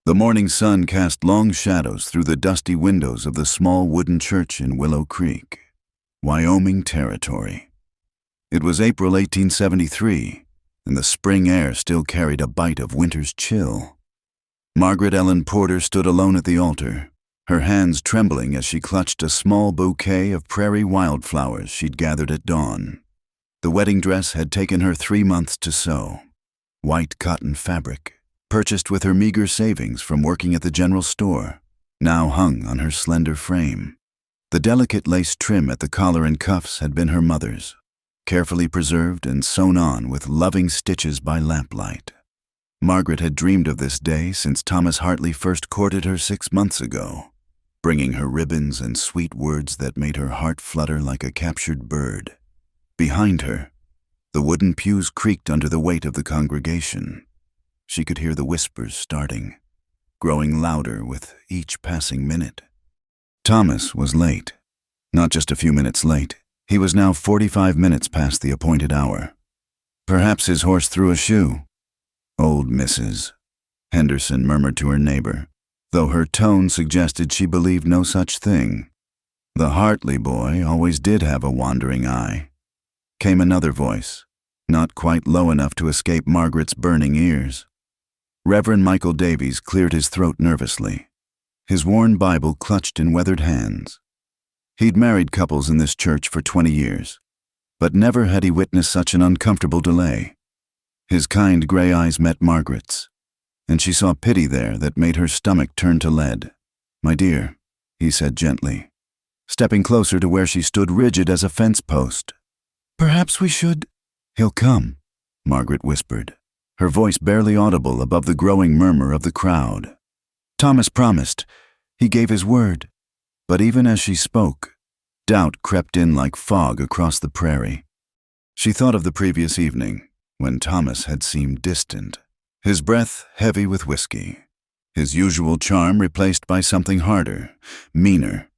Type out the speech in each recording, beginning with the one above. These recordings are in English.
The morning sun cast long shadows through the dusty windows of the small wooden church in Willow Creek, Wyoming Territory. It was April 1873, and the spring air still carried a bite of winter's chill. Margaret Ellen Porter stood alone at the altar, her hands trembling as she clutched a small bouquet of prairie wildflowers she'd gathered at dawn. The wedding dress had taken her 3 months to sew. White cotton fabric, purchased with her meager savings from working at the general store, now hung on her slender frame. The delicate lace trim at the collar and cuffs had been her mother's, carefully preserved and sewn on with loving stitches by lamplight. Margaret had dreamed of this day since Thomas Hartley first courted her 6 months ago, bringing her ribbons and sweet words that made her heart flutter like a captured bird. Behind her, the wooden pews creaked under the weight of the congregation. She could hear the whispers starting, growing louder with each passing minute. Thomas was late. Not just a few minutes late. He was now 45 minutes past the appointed hour. Perhaps his horse threw a shoe. Old Mrs. Henderson murmured to her neighbor, though her tone suggested she believed no such thing. The Hartley boy always did have a wandering eye. Came another voice, not quite low enough to escape Margaret's burning ears. Reverend Michael Davies cleared his throat nervously, his worn Bible clutched in weathered hands. He'd married couples in this church for 20 years, but never had he witnessed such an uncomfortable delay. His kind gray eyes met Margaret's, and she saw pity there that made her stomach turn to lead. "My dear," he said gently, stepping closer to where she stood rigid as a fence post. "Perhaps we should—" "He'll come," Margaret whispered, her voice barely audible above the growing murmur of the crowd. "Thomas promised. He gave his word." But even as she spoke, doubt crept in like fog across the prairie. She thought of the previous evening, when Thomas had seemed distant, his breath heavy with whiskey, his usual charm replaced by something harder, meaner.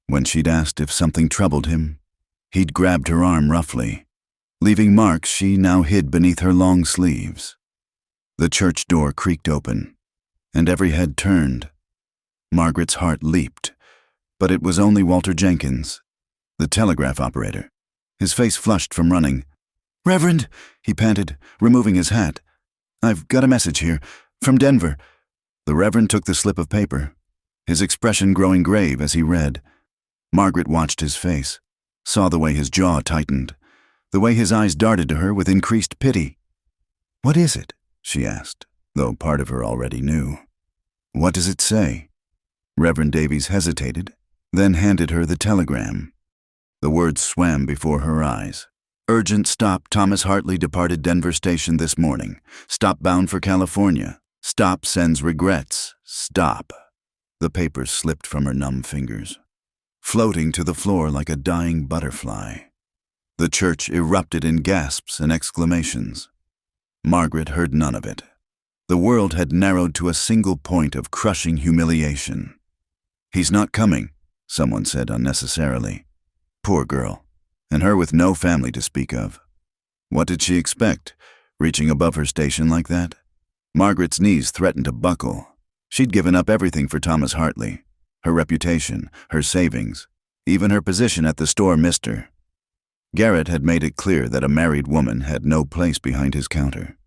When she'd asked if something troubled him, he'd grabbed her arm roughly, leaving marks she now hid beneath her long sleeves. The church door creaked open, and every head turned. Margaret's heart leaped, but it was only Walter Jenkins, the telegraph operator, his face flushed from running. "Reverend," he panted, removing his hat. "I've got a message here, from Denver." The Reverend took the slip of paper, his expression growing grave as he read. Margaret watched his face, saw the way his jaw tightened, the way his eyes darted to her with increased pity. "What is it?" she asked, though part of her already knew. "What does it say?" Reverend Davies hesitated, then handed her the telegram. The words swam before her eyes. "Urgent stop. Thomas Hartley departed Denver Station this morning. Stop bound for California. Stop sends regrets. Stop." The paper slipped from her numb fingers, floating to the floor like a dying butterfly. The church erupted in gasps and exclamations. Margaret heard none of it. The world had narrowed to a single point of crushing humiliation. "He's not coming," someone said unnecessarily. Poor girl, and her with no family to speak of. What did she expect, reaching above her station like that? Margaret's knees threatened to buckle. She'd given up everything for Thomas Hartley. Her reputation, her savings, even her position at the store missed her. Garrett had made it clear that a married woman had no place behind his counter.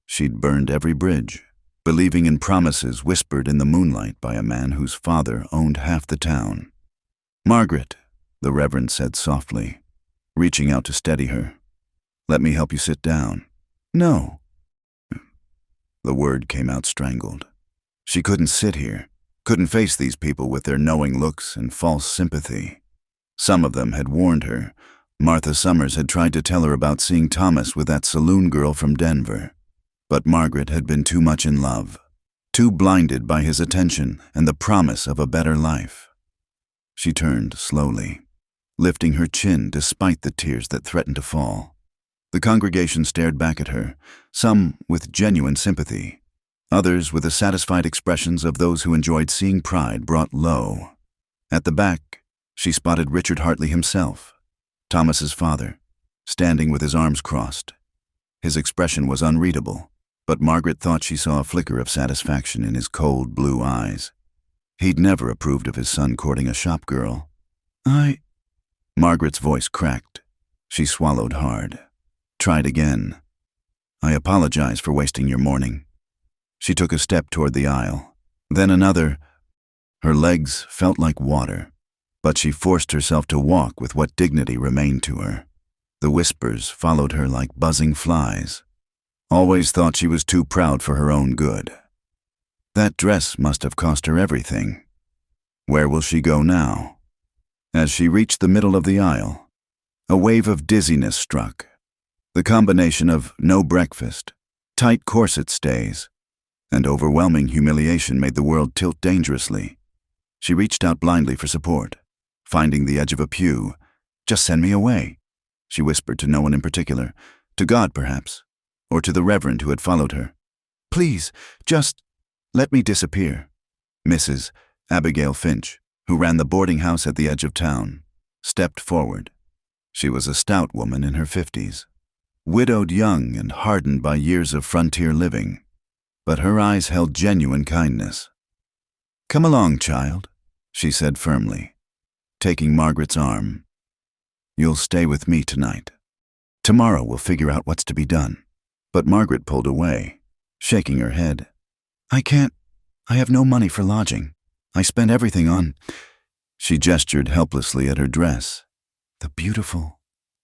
She'd burned every bridge, believing in promises whispered in the moonlight by a man whose father owned half the town. "Margaret," the Reverend said softly, reaching out to steady her. "Let me help you sit down." "No." The word came out strangled. She couldn't sit here, couldn't face these people with their knowing looks and false sympathy. Some of them had warned her. Martha Summers had tried to tell her about seeing Thomas with that saloon girl from Denver. But Margaret had been too much in love, too blinded by his attention and the promise of a better life. She turned slowly, lifting her chin despite the tears that threatened to fall. The congregation stared back at her, some with genuine sympathy, others with the satisfied expressions of those who enjoyed seeing pride brought low. At the back, she spotted Richard Hartley himself, Thomas's father, standing with his arms crossed. His expression was unreadable, but Margaret thought she saw a flicker of satisfaction in his cold blue eyes. He'd never approved of his son courting a shop girl. Margaret's voice cracked. She swallowed hard. Tried again. I apologize for wasting your morning. She took a step toward the aisle, then another. Her legs felt like water, but she forced herself to walk with what dignity remained to her. The whispers followed her like buzzing flies. Always thought she was too proud for her own good. That dress must have cost her everything. Where will she go now? As she reached the middle of the aisle, a wave of dizziness struck. The combination of no breakfast, tight corset stays, and overwhelming humiliation made the world tilt dangerously. She reached out blindly for support, finding the edge of a pew. "Just send me away," she whispered to no one in particular, to God perhaps, or to the reverend who had followed her. "Please, just let me disappear." Mrs. Abigail Finch, who ran the boarding house at the edge of town, stepped forward. She was a stout woman in her 50s, widowed young and hardened by years of frontier living, but her eyes held genuine kindness. "Come along, child," she said firmly, taking Margaret's arm. "You'll stay with me tonight. Tomorrow we'll figure out what's to be done." But Margaret pulled away, shaking her head. "I can't. I have no money for lodging. I spent everything on—" She gestured helplessly at her dress, the beautiful,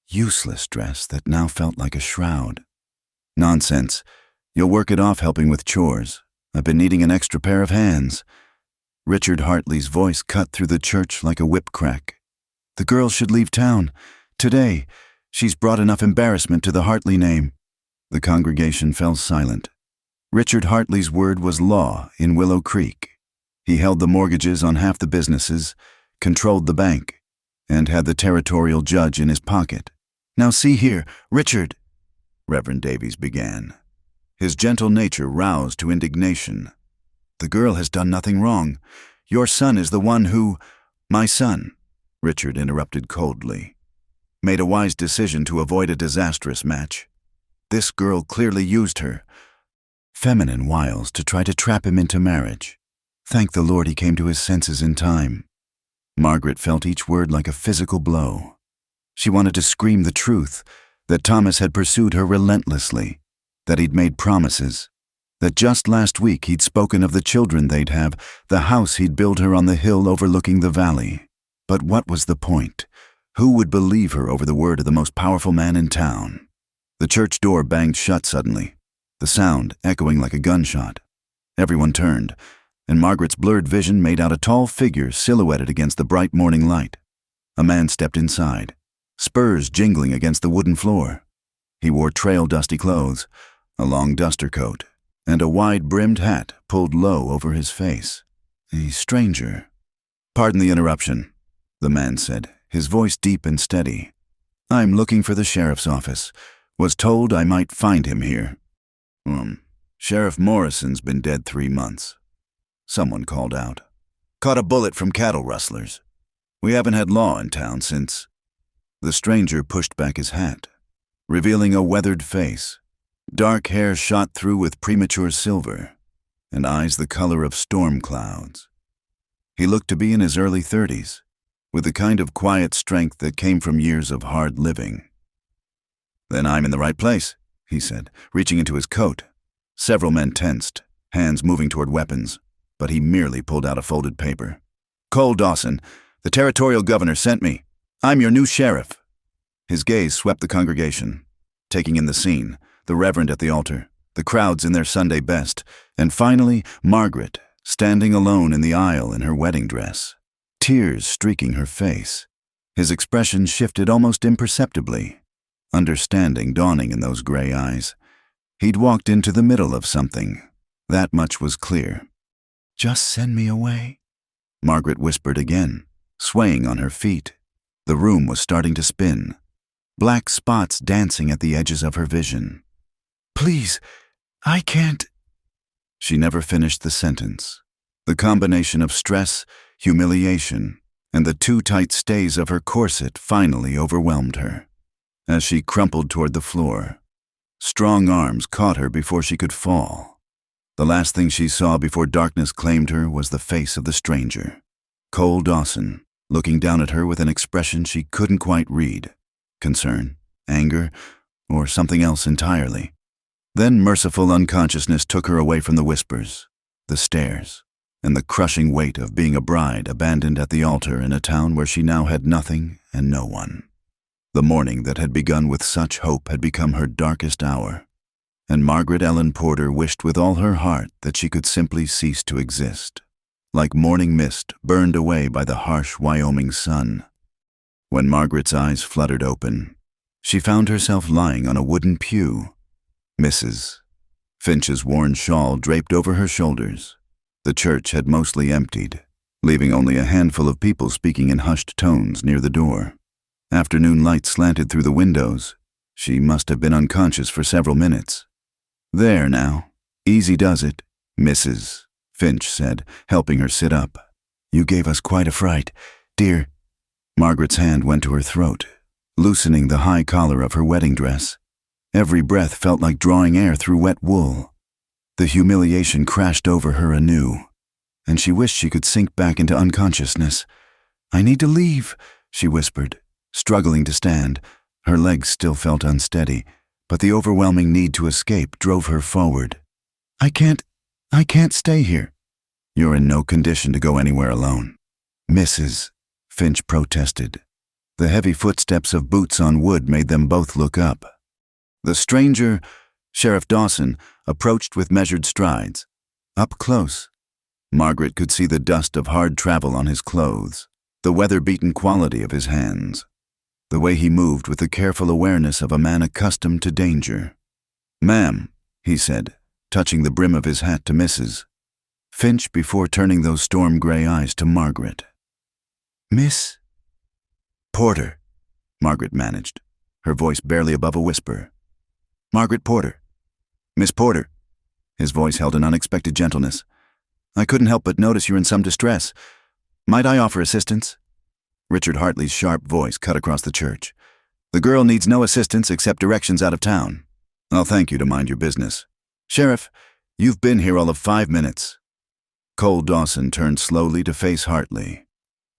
useless dress that now felt like a shroud. "Nonsense. You'll work it off helping with chores. I've been needing an extra pair of hands." Richard Hartley's voice cut through the church like a whip crack. "The girl should leave town. Today. She's brought enough embarrassment to the Hartley name." The congregation fell silent. Richard Hartley's word was law in Willow Creek. He held the mortgages on half the businesses, controlled the bank, and had the territorial judge in his pocket. "Now see here, Richard," Reverend Davies began. His gentle nature roused to indignation. "The girl has done nothing wrong. Your son is the one who—" "My son," Richard interrupted coldly, "made a wise decision to avoid a disastrous match. This girl clearly used her feminine wiles to try to trap him into marriage. Thank the Lord he came to his senses in time." Margaret felt each word like a physical blow. She wanted to scream the truth, that Thomas had pursued her relentlessly, that he'd made promises, that just last week he'd spoken of the children they'd have, the house he'd build her on the hill overlooking the valley. But what was the point? Who would believe her over the word of the most powerful man in town? The church door banged shut suddenly, the sound echoing like a gunshot. Everyone turned, and Margaret's blurred vision made out a tall figure silhouetted against the bright morning light. A man stepped inside, spurs jingling against the wooden floor. He wore trail-dusty clothes, a long duster coat, and a wide-brimmed hat pulled low over his face. A stranger. "Pardon the interruption," the man said, his voice deep and steady. "I'm looking for the sheriff's office. Was told I might find him here." Sheriff Morrison's been dead 3 months." Someone called out. "Caught a bullet from cattle rustlers. We haven't had law in town since—" The stranger pushed back his hat, revealing a weathered face. Dark hair shot through with premature silver, and eyes the color of storm clouds. He looked to be in his early 30s, with the kind of quiet strength that came from years of hard living. "Then I'm in the right place," he said, reaching into his coat. Several men tensed, hands moving toward weapons, but he merely pulled out a folded paper. "Cole Dawson, the territorial governor sent me. I'm your new sheriff." His gaze swept the congregation, taking in the scene, the reverend at the altar, the crowds in their Sunday best, and finally Margaret, standing alone in the aisle in her wedding dress, tears streaking her face. His expression shifted almost imperceptibly, understanding dawning in those gray eyes. He'd walked into the middle of something. That much was clear. "Just send me away," Margaret whispered again, swaying on her feet. The room was starting to spin, black spots dancing at the edges of her vision. "Please, I can't—" She never finished the sentence. The combination of stress, humiliation, and the too tight stays of her corset finally overwhelmed her. As she crumpled toward the floor, Strong arms caught her before she could fall. The last thing she saw before darkness claimed her was the face of the stranger, Cole Dawson, looking down at her with an expression she couldn't quite read. Concern, anger, or something else entirely. Then merciful unconsciousness took her away from the whispers, the stares, and the crushing weight of being a bride abandoned at the altar in a town where she now had nothing and no one. The morning that had begun with such hope had become her darkest hour, and Margaret Ellen Porter wished with all her heart that she could simply cease to exist, like morning mist burned away by the harsh Wyoming sun. When Margaret's eyes fluttered open, she found herself lying on a wooden pew. Mrs. Finch's worn shawl draped over her shoulders. The church had mostly emptied, leaving only a handful of people speaking in hushed tones near the door. Afternoon light slanted through the windows. She must have been unconscious for several minutes. "There now. Easy does it," Mrs. Finch said, helping her sit up. "You gave us quite a fright, dear." Margaret's hand went to her throat, loosening the high collar of her wedding dress. Every breath felt like drawing air through wet wool. The humiliation crashed over her anew, and she wished she could sink back into unconsciousness. "I need to leave," she whispered, struggling to stand. Her legs still felt unsteady, but the overwhelming need to escape drove her forward. I can't stay here." "You're in no condition to go anywhere alone," Mrs. Finch protested. The heavy footsteps of boots on wood made them both look up. The stranger, Sheriff Dawson, approached with measured strides. Up close, Margaret could see the dust of hard travel on his clothes, the weather-beaten quality of his hands, the way he moved with the careful awareness of a man accustomed to danger. "Ma'am," he said, touching the brim of his hat to Mrs. Finch before turning those storm-gray eyes to Margaret. "Miss Porter," Margaret managed, her voice barely above a whisper. "Margaret Porter. Miss Porter." His voice held an unexpected gentleness. "I couldn't help but notice you're in some distress. Might I offer assistance?" Richard Hartley's sharp voice cut across the church. "The girl needs no assistance except directions out of town." "I'll thank you to mind your business. Sheriff, you've been here all of 5 minutes." Cole Dawson turned slowly to face Hartley,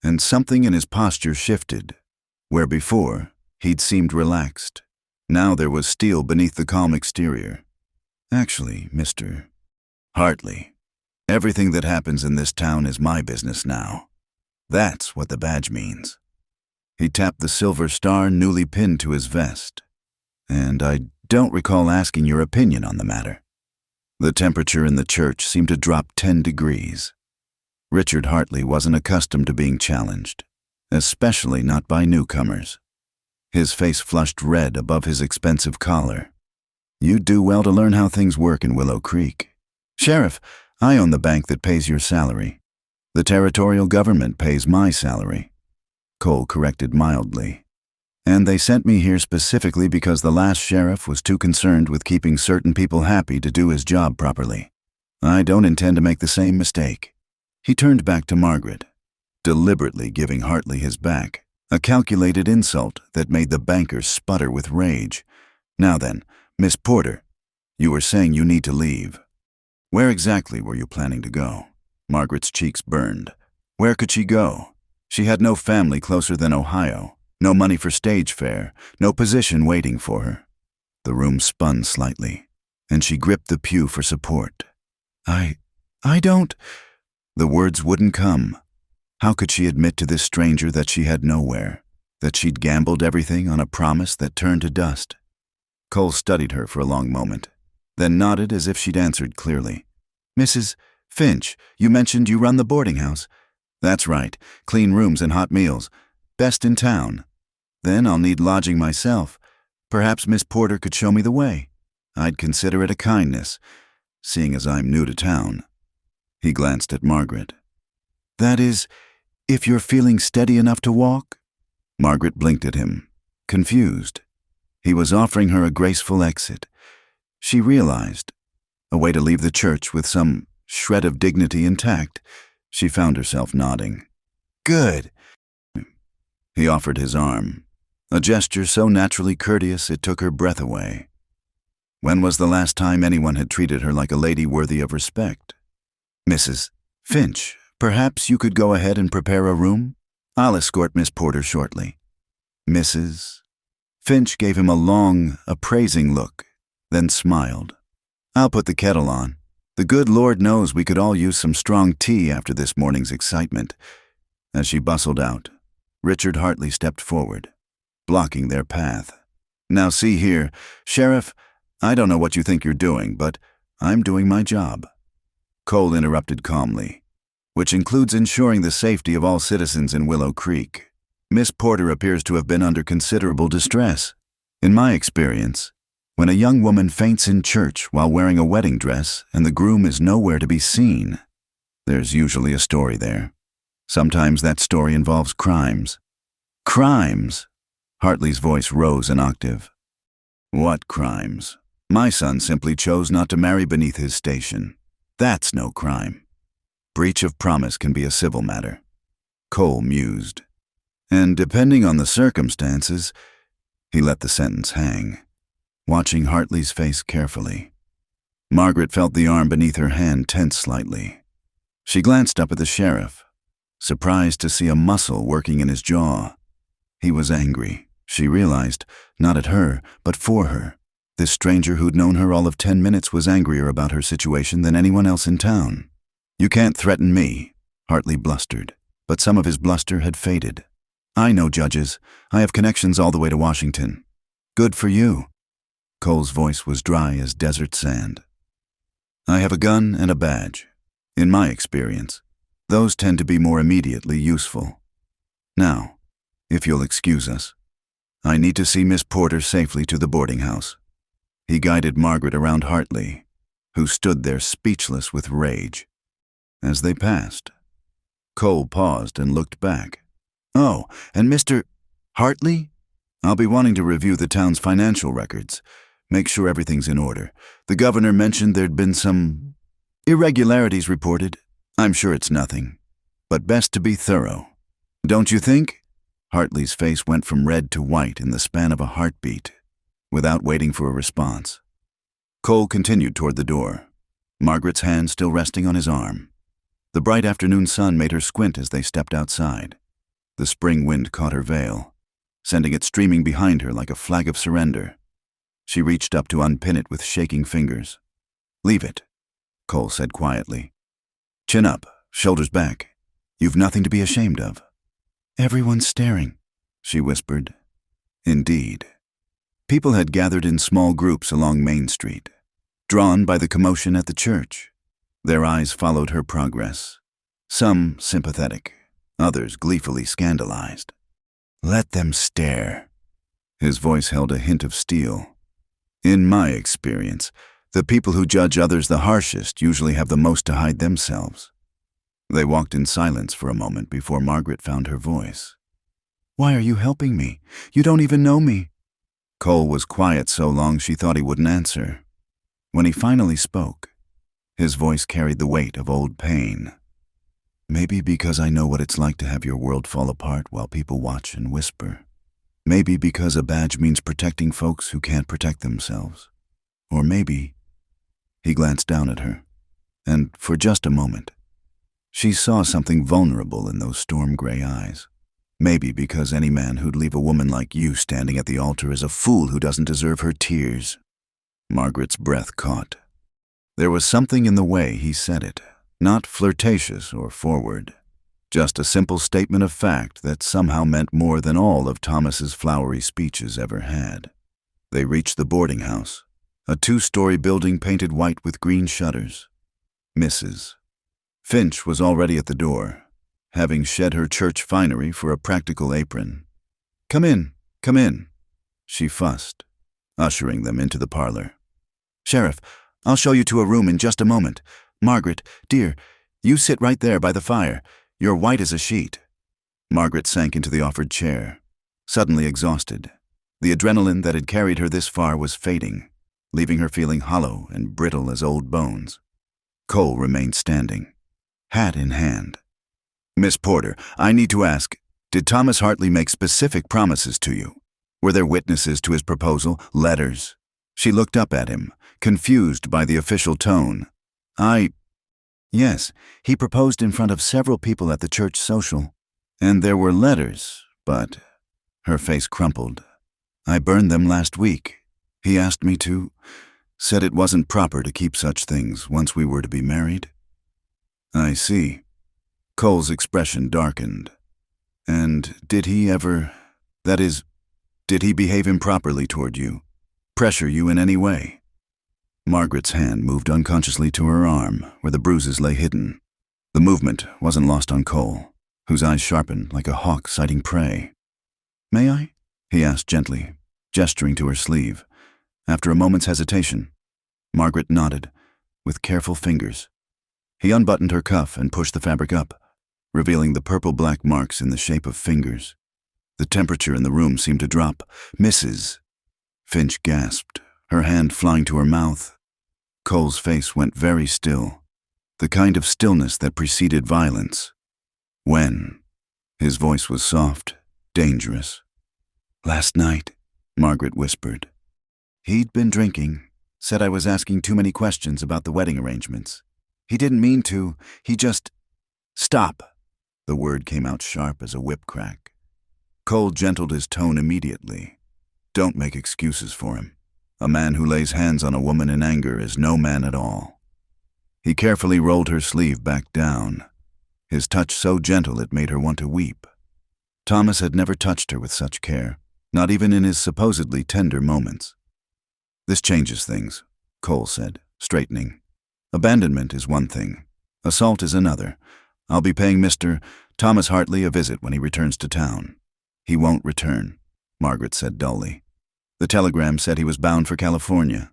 and something in his posture shifted. Where before, he'd seemed relaxed, now there was steel beneath the calm exterior. "Actually, Mr. Hartley, everything that happens in this town is my business now. That's what the badge means." He tapped the silver star newly pinned to his vest. "And I don't recall asking your opinion on the matter." The temperature in the church seemed to drop 10 degrees. Richard Hartley wasn't accustomed to being challenged, especially not by newcomers. His face flushed red above his expensive collar. "You'd do well to learn how things work in Willow Creek. Sheriff, I own the bank that pays your salary. The territorial government pays my salary," Cole corrected mildly. "And they sent me here specifically because the last sheriff was too concerned with keeping certain people happy to do his job properly. I don't intend to make the same mistake." He turned back to Margaret, deliberately giving Hartley his back, a calculated insult that made the banker sputter with rage. "Now then, Miss Porter, you were saying you need to leave. Where exactly were you planning to go?" Margaret's cheeks burned. Where could she go? She had no family closer than Ohio, no money for stage fare, no position waiting for her. The room spun slightly, and she gripped the pew for support. I don't... The words wouldn't come. How could she admit to this stranger that she had nowhere, that she'd gambled everything on a promise that turned to dust? Cole studied her for a long moment, then nodded as if she'd answered clearly. "Mrs. Finch, you mentioned you run the boarding house." "That's right. Clean rooms and hot meals. Best in town. Then I'll need lodging myself. Perhaps Miss Porter could show me the way. I'd consider it a kindness, seeing as I'm new to town." He glanced at Margaret. "That is, if you're feeling steady enough to walk?" Margaret blinked at him, confused. He was offering her a graceful exit. She realized, a way to leave the church with some shred of dignity intact. She found herself nodding. "Good." He offered his arm, a gesture so naturally courteous it took her breath away. When was the last time anyone had treated her like a lady worthy of respect? Mrs. Finch, perhaps you could go ahead and prepare a room? I'll escort Miss Porter shortly. Mrs. Finch gave him a long, appraising look, then smiled. I'll put the kettle on. The good Lord knows we could all use some strong tea after this morning's excitement. As she bustled out, Richard Hartley stepped forward, blocking their path. Now see here, Sheriff, I don't know what you think you're doing, but I'm doing my job. Cole interrupted calmly, which includes ensuring the safety of all citizens in Willow Creek. Miss Porter appears to have been under considerable distress. In my experience, when a young woman faints in church while wearing a wedding dress and the groom is nowhere to be seen, there's usually a story there. Sometimes that story involves crimes. Crimes? Hartley's voice rose an octave. What crimes? My son simply chose not to marry beneath his station. That's no crime. Breach of promise can be a civil matter. Cole mused. And depending on the circumstances, he let the sentence hang, watching Hartley's face carefully. Margaret felt the arm beneath her hand tense slightly. She glanced up at the sheriff, surprised to see a muscle working in his jaw. He was angry, she realized, not at her, but for her. This stranger who'd known her all of 10 minutes was angrier about her situation than anyone else in town. You can't threaten me, Hartley blustered, but some of his bluster had faded. I know judges. I have connections all the way to Washington. Good for you. Cole's voice was dry as desert sand. I have a gun and a badge. In my experience, those tend to be more immediately useful. Now, if you'll excuse us, I need to see Miss Porter safely to the boarding house. He guided Margaret around Hartley, who stood there speechless with rage. As they passed, Cole paused and looked back. Oh, and Mr. Hartley? I'll be wanting to review the town's financial records, make sure everything's in order. The governor mentioned there'd been some irregularities reported. I'm sure it's nothing, but best to be thorough. Don't you think? Hartley's face went from red to white in the span of a heartbeat, without waiting for a response. Cole continued toward the door, Margaret's hand still resting on his arm. The bright afternoon sun made her squint as they stepped outside. The spring wind caught her veil, sending it streaming behind her like a flag of surrender. She reached up to unpin it with shaking fingers. Leave it, Cole said quietly. Chin up, shoulders back. You've nothing to be ashamed of. Everyone's staring, she whispered. Indeed. People had gathered in small groups along Main Street, drawn by the commotion at the church. Their eyes followed her progress, some sympathetic, others gleefully scandalized. Let them stare. His voice held a hint of steel. In my experience, the people who judge others the harshest usually have the most to hide themselves. They walked in silence for a moment before Margaret found her voice. Why are you helping me? You don't even know me. Cole was quiet so long she thought he wouldn't answer. When he finally spoke, his voice carried the weight of old pain. Maybe because I know what it's like to have your world fall apart while people watch and whisper. Maybe because a badge means protecting folks who can't protect themselves. Or maybe, he glanced down at her, and for just a moment, she saw something vulnerable in those storm-gray eyes. Maybe because any man who'd leave a woman like you standing at the altar is a fool who doesn't deserve her tears. Margaret's breath caught. There was something in the way he said it. Not flirtatious or forward, just a simple statement of fact that somehow meant more than all of Thomas's flowery speeches ever had. They reached the boarding house, a 2-story building painted white with green shutters. Mrs. Finch was already at the door, having shed her church finery for a practical apron. Come in, she fussed, ushering them into the parlor. Sheriff, I'll show you to a room in just a moment. Margaret, dear, you sit right there by the fire. You're white as a sheet. Margaret sank into the offered chair, suddenly exhausted. The adrenaline that had carried her this far was fading, leaving her feeling hollow and brittle as old bones. Cole remained standing, hat in hand. Miss Porter, I need to ask, did Thomas Hartley make specific promises to you? Were there witnesses to his proposal, letters? She looked up at him, confused by the official tone. Yes, he proposed in front of several people at the church social. And there were letters, but... Her face crumpled. I burned them last week. He asked me to. Said it wasn't proper to keep such things once we were to be married. I see. Cole's expression darkened. And did he ever... That is, did he behave improperly toward you? Pressure you in any way? Margaret's hand moved unconsciously to her arm, where the bruises lay hidden. The movement wasn't lost on Cole, whose eyes sharpened like a hawk sighting prey. May I? He asked gently, gesturing to her sleeve. After a moment's hesitation, Margaret nodded, with careful fingers. He unbuttoned her cuff and pushed the fabric up, revealing the purple-black marks in the shape of fingers. The temperature in the room seemed to drop. Mrs. Finch gasped, her hand flying to her mouth. Cole's face went very still, the kind of stillness that preceded violence. When? His voice was soft, dangerous. Last night, Margaret whispered. He'd been drinking, said I was asking too many questions about the wedding arrangements. He didn't mean to, he just... Stop! The word came out sharp as a whip crack. Cole gentled his tone immediately. Don't make excuses for him. A man who lays hands on a woman in anger is no man at all. He carefully rolled her sleeve back down, his touch so gentle it made her want to weep. Thomas had never touched her with such care, not even in his supposedly tender moments. This changes things, Cole said, straightening. Abandonment is one thing. Assault is another. I'll be paying Mr. Thomas Hartley a visit when he returns to town. He won't return, Margaret said dully. The telegram said he was bound for California.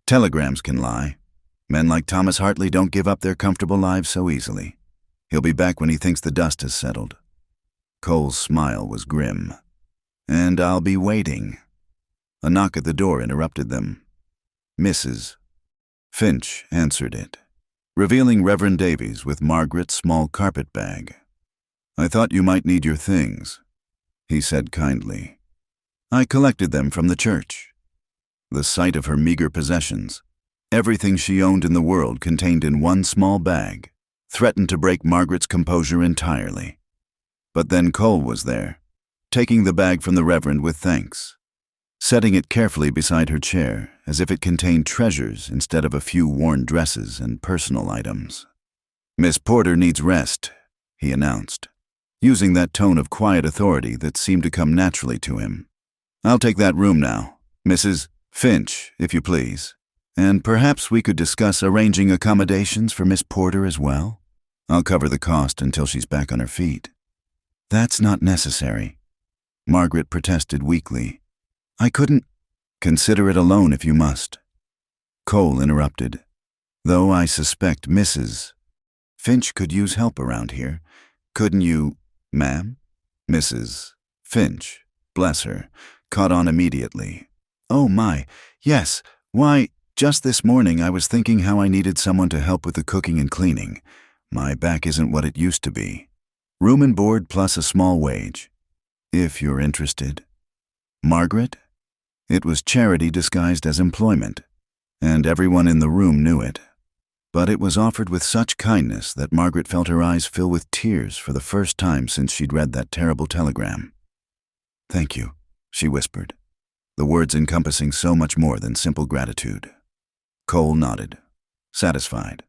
Telegrams can lie. Men like Thomas Hartley don't give up their comfortable lives so easily. He'll be back when he thinks the dust has settled. Cole's smile was grim. And I'll be waiting. A knock at the door interrupted them. Mrs. Finch answered it, revealing Reverend Davies with Margaret's small carpet bag. I thought you might need your things, he said kindly. I collected them from the church. The sight of her meager possessions, everything she owned in the world contained in one small bag, threatened to break Margaret's composure entirely. But then Cole was there, taking the bag from the Reverend with thanks, setting it carefully beside her chair as if it contained treasures instead of a few worn dresses and personal items. Miss Porter needs rest, he announced, using that tone of quiet authority that seemed to come naturally to him. I'll take that room now, Mrs. Finch, if you please. And perhaps we could discuss arranging accommodations for Miss Porter as well. I'll cover the cost until she's back on her feet. That's not necessary, Margaret protested weakly. I couldn't. Consider it alone if you must. Cole interrupted. Though I suspect Mrs. Finch could use help around here. Couldn't you, ma'am? Mrs. Finch, bless her, caught on immediately. Oh my, yes, why, just this morning I was thinking how I needed someone to help with the cooking and cleaning. My back isn't what it used to be. Room and board plus a small wage. If you're interested. Margaret? It was charity disguised as employment, and everyone in the room knew it. But it was offered with such kindness that Margaret felt her eyes fill with tears for the first time since she'd read that terrible telegram. Thank you, she whispered, the words encompassing so much more than simple gratitude. Cole nodded, satisfied.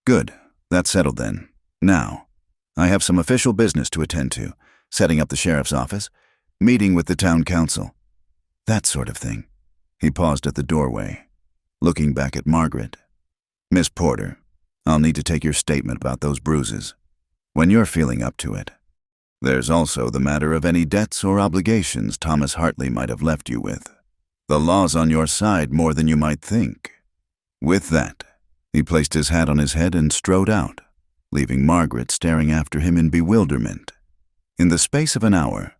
Good, that's settled then. Now, I have some official business to attend to, setting up the sheriff's office, meeting with the town council. That sort of thing. He paused at the doorway, looking back at Margaret. Miss Porter, I'll need to take your statement about those bruises, when you're feeling up to it. There's also the matter of any debts or obligations Thomas Hartley might have left you with. The law's on your side more than you might think. With that, he placed his hat on his head and strode out, leaving Margaret staring after him in bewilderment. In the space of an hour,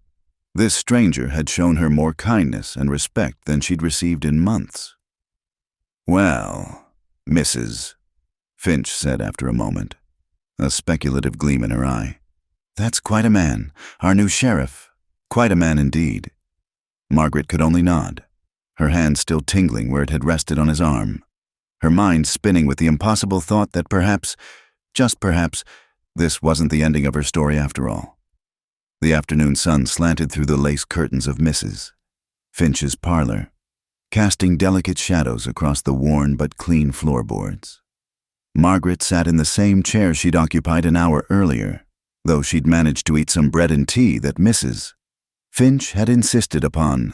this stranger had shown her more kindness and respect than she'd received in months. Well, Mrs. Finch said after a moment, a speculative gleam in her eye. That's quite a man, our new sheriff. Quite a man indeed. Margaret could only nod, her hand still tingling where it had rested on his arm, her mind spinning with the impossible thought that perhaps, just perhaps, this wasn't the ending of her story after all. The afternoon sun slanted through the lace curtains of Mrs. Finch's parlor, casting delicate shadows across the worn but clean floorboards. Margaret sat in the same chair she'd occupied an hour earlier, though she'd managed to eat some bread and tea that Mrs. Finch had insisted upon.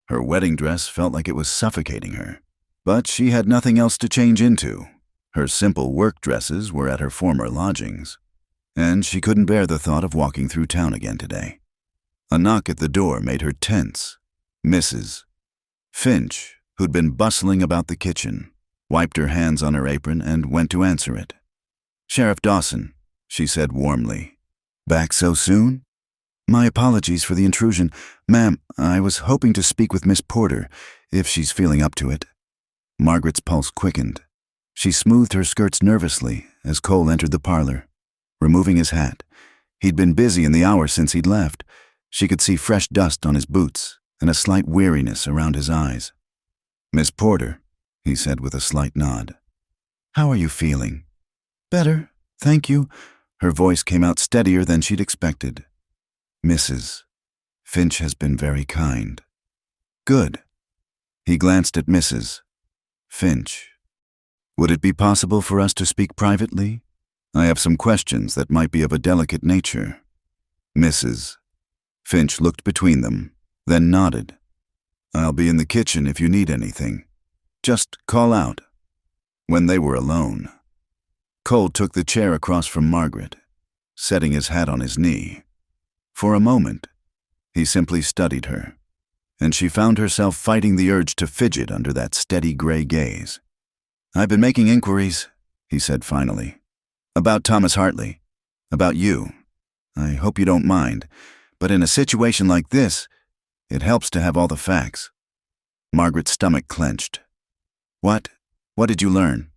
Her wedding dress felt like it was suffocating her, but she had nothing else to change into. Her simple work dresses were at her former lodgings, and she couldn't bear the thought of walking through town again today. A knock at the door made her tense. Mrs. Finch, who'd been bustling about the kitchen, wiped her hands on her apron and went to answer it. "Sheriff Dawson," she said warmly. "Back so soon?" "My apologies for the intrusion. Ma'am, I was hoping to speak with Miss Porter, if she's feeling up to it." Margaret's pulse quickened. She smoothed her skirts nervously as Cole entered the parlor, removing his hat. He'd been busy in the hour since he'd left. She could see fresh dust on his boots and a slight weariness around his eyes. "Miss Porter," he said with a slight nod. "How are you feeling?" "Better, thank you." Her voice came out steadier than she'd expected. "Mrs. Finch has been very kind." "Good." He glanced at Mrs. Finch. "Would it be possible for us to speak privately? I have some questions that might be of a delicate nature." Mrs. Finch looked between them, then nodded. "I'll be in the kitchen if you need anything. Just call out." When they were alone, Cole took the chair across from Margaret, setting his hat on his knee. For a moment, he simply studied her, and she found herself fighting the urge to fidget under that steady gray gaze. "I've been making inquiries," he said finally, "about Thomas Hartley, about you. I hope you don't mind, but in a situation like this, it helps to have all the facts." Margaret's stomach clenched. What did you learn?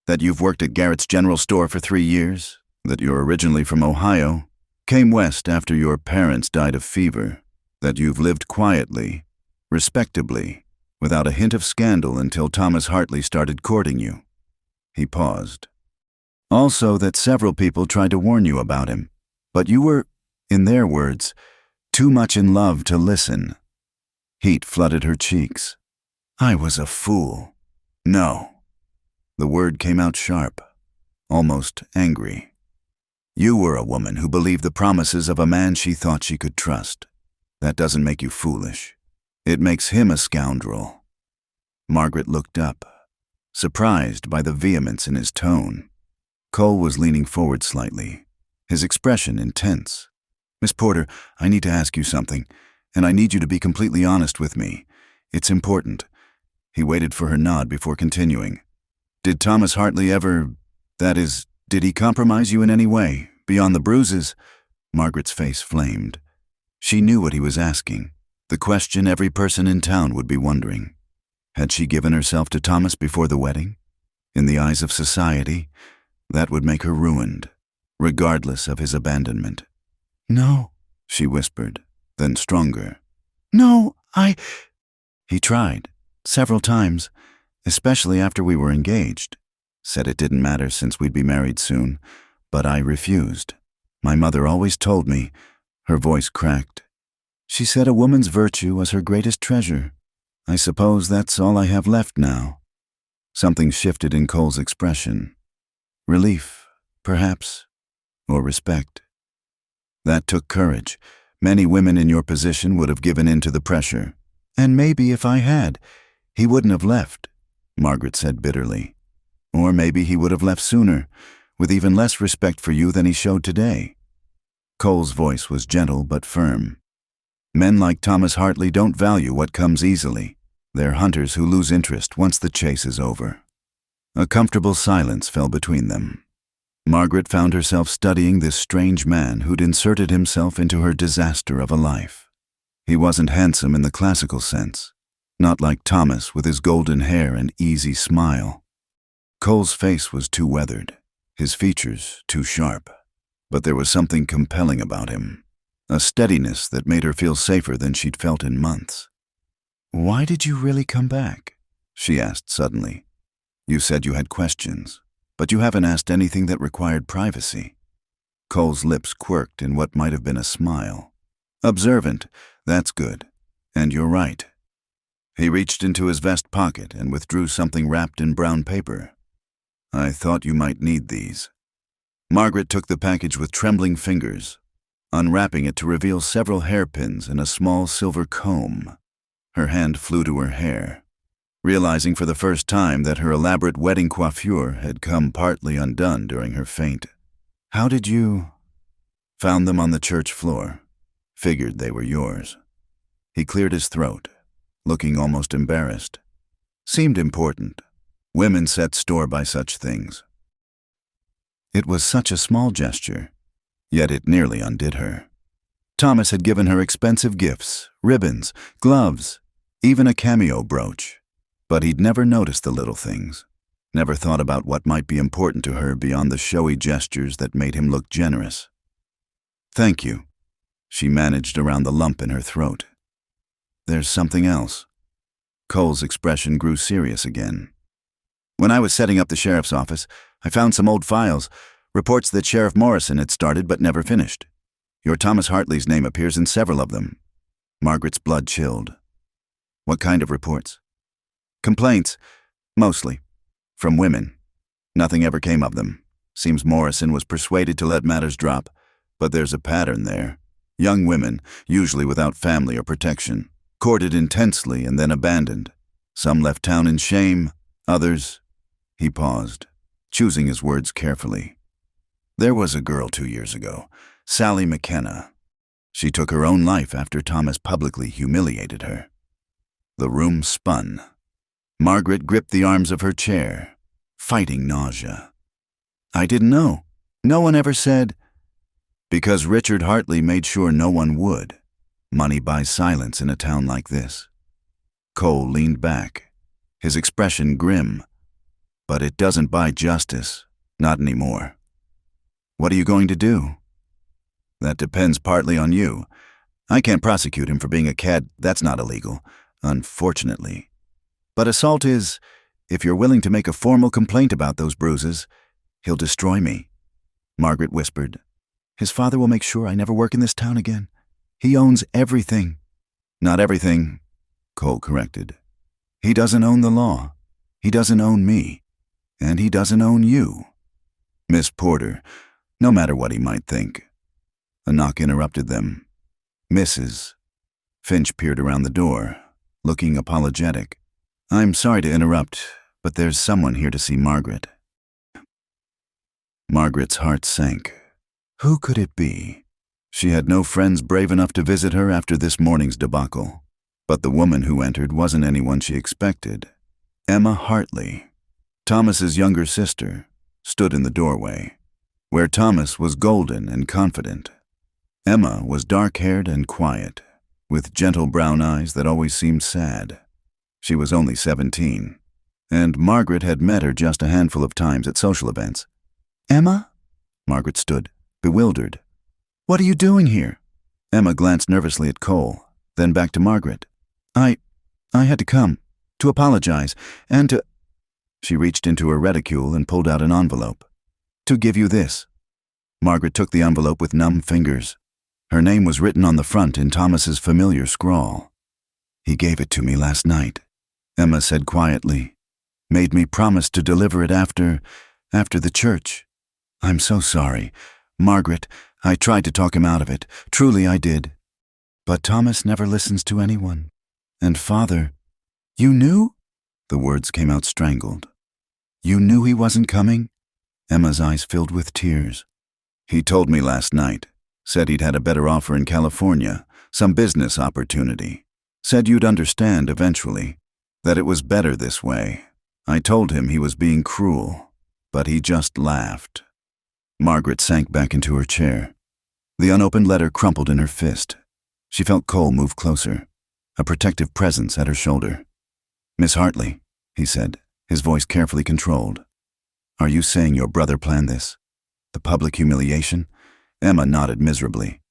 That you've worked at Garrett's General Store for 3 years? That you're originally from Ohio? Came west after your parents died of fever? That you've lived quietly, respectably, without a hint of scandal until Thomas Hartley started courting you? He paused. Also that several people tried to warn you about him, but you were, in their words, too much in love to listen. Heat flooded her cheeks. "I was a fool." "No." The word came out sharp, almost angry. "You were a woman who believed the promises of a man she thought she could trust. That doesn't make you foolish. It makes him a scoundrel." Margaret looked up, surprised by the vehemence in his tone. Cole was leaning forward slightly, his expression intense. "Miss Porter, I need to ask you something, and I need you to be completely honest with me. It's important." He waited for her nod before continuing. "Did Thomas Hartley that is, did he compromise you in any way, beyond the bruises?" Margaret's face flamed. She knew what he was asking, the question every person in town would be wondering. Had she given herself to Thomas before the wedding? In the eyes of society, that would make her ruined, regardless of his abandonment. "No," she whispered, then stronger. "No, He tried, several times, especially after we were engaged. Said it didn't matter since we'd be married soon, but I refused. My mother always told me," her voice cracked. "She said a woman's virtue was her greatest treasure. I suppose that's all I have left now." Something shifted in Cole's expression. Relief, perhaps, or respect. "That took courage. Many women in your position would have given in to the pressure. And maybe if I had, he wouldn't have left," Margaret said bitterly. "Or maybe he would have left sooner, with even less respect for you than he showed today." Cole's voice was gentle but firm. "Men like Thomas Hartley don't value what comes easily. They're hunters who lose interest once the chase is over." A comfortable silence fell between them. Margaret found herself studying this strange man who'd inserted himself into her disaster of a life. He wasn't handsome in the classical sense, not like Thomas with his golden hair and easy smile. Cole's face was too weathered, his features too sharp, but there was something compelling about him, a steadiness that made her feel safer than she'd felt in months. Why did you really come back? She asked suddenly. You said you had questions, but you haven't asked anything that required privacy. Cole's lips quirked in what might have been a smile. Observant, that's good. And you're right. He reached into his vest pocket and withdrew something wrapped in brown paper. I thought you might need these. Margaret took the package with trembling fingers, unwrapping it to reveal several hairpins and a small silver comb. Her hand flew to her hair, realizing for the first time that her elaborate wedding coiffure had come partly undone during her faint. How did you... Found them on the church floor. Figured they were yours. He cleared his throat, looking almost embarrassed. Seemed important. Women set store by such things. It was such a small gesture, yet it nearly undid her. Thomas had given her expensive gifts, ribbons, gloves, even a cameo brooch. But he'd never noticed the little things, never thought about what might be important to her beyond the showy gestures that made him look generous. Thank you, she managed around the lump in her throat. There's something else. Cole's expression grew serious again. When I was setting up the sheriff's office, I found some old files, reports that Sheriff Morrison had started but never finished. Your Thomas Hartley's name appears in several of them. Margaret's blood chilled. What kind of reports? Complaints, mostly. From women. Nothing ever came of them. Seems Morrison was persuaded to let matters drop, but there's a pattern there. Young women, usually without family or protection, courted intensely and then abandoned. Some left town in shame, others... He paused, choosing his words carefully. There was a girl 2 years ago, Sally McKenna. She took her own life after Thomas publicly humiliated her. The room spun. Margaret gripped the arms of her chair, fighting nausea. I didn't know. No one ever said... Because Richard Hartley made sure no one would. Money buys silence in a town like this. Cole leaned back, his expression grim. But it doesn't buy justice, not anymore. What are you going to do? That depends partly on you. I can't prosecute him for being a cad. That's not illegal, unfortunately. But assault is, if you're willing to make a formal complaint about those bruises, he'll destroy me. Margaret whispered. His father will make sure I never work in this town again. He owns everything. Not everything, Cole corrected. He doesn't own the law. He doesn't own me. And he doesn't own you. Miss Porter, no matter what he might think. A knock interrupted them. Mrs. Finch peered around the door, looking apologetic. I'm sorry to interrupt, but there's someone here to see Margaret. Margaret's heart sank. Who could it be? She had no friends brave enough to visit her after this morning's debacle. But the woman who entered wasn't anyone she expected. Emma Hartley, Thomas's younger sister, stood in the doorway, where Thomas was golden and confident. Emma was dark-haired and quiet, with gentle brown eyes that always seemed sad. She was only 17, and Margaret had met her just a handful of times at social events. Emma? Margaret stood, bewildered. What are you doing here? Emma glanced nervously at Cole, then back to Margaret. I had to come, to apologize, and to... She reached into her reticule and pulled out an envelope. To give you this. Margaret took the envelope with numb fingers. Her name was written on the front in Thomas's familiar scrawl. He gave it to me last night, Emma said quietly. Made me promise to deliver it after the church. I'm so sorry. Margaret, I tried to talk him out of it. Truly I did. But Thomas never listens to anyone. And Father, you knew? The words came out strangled. You knew he wasn't coming? Emma's eyes filled with tears. He told me last night. Said he'd had a better offer in California, some business opportunity. Said you'd understand eventually, that it was better this way. I told him he was being cruel, but he just laughed. Margaret sank back into her chair. The unopened letter crumpled in her fist. She felt Cole move closer, a protective presence at her shoulder. Miss Hartley, he said, his voice carefully controlled. Are you saying your brother planned this? The public humiliation? Emma nodded miserably.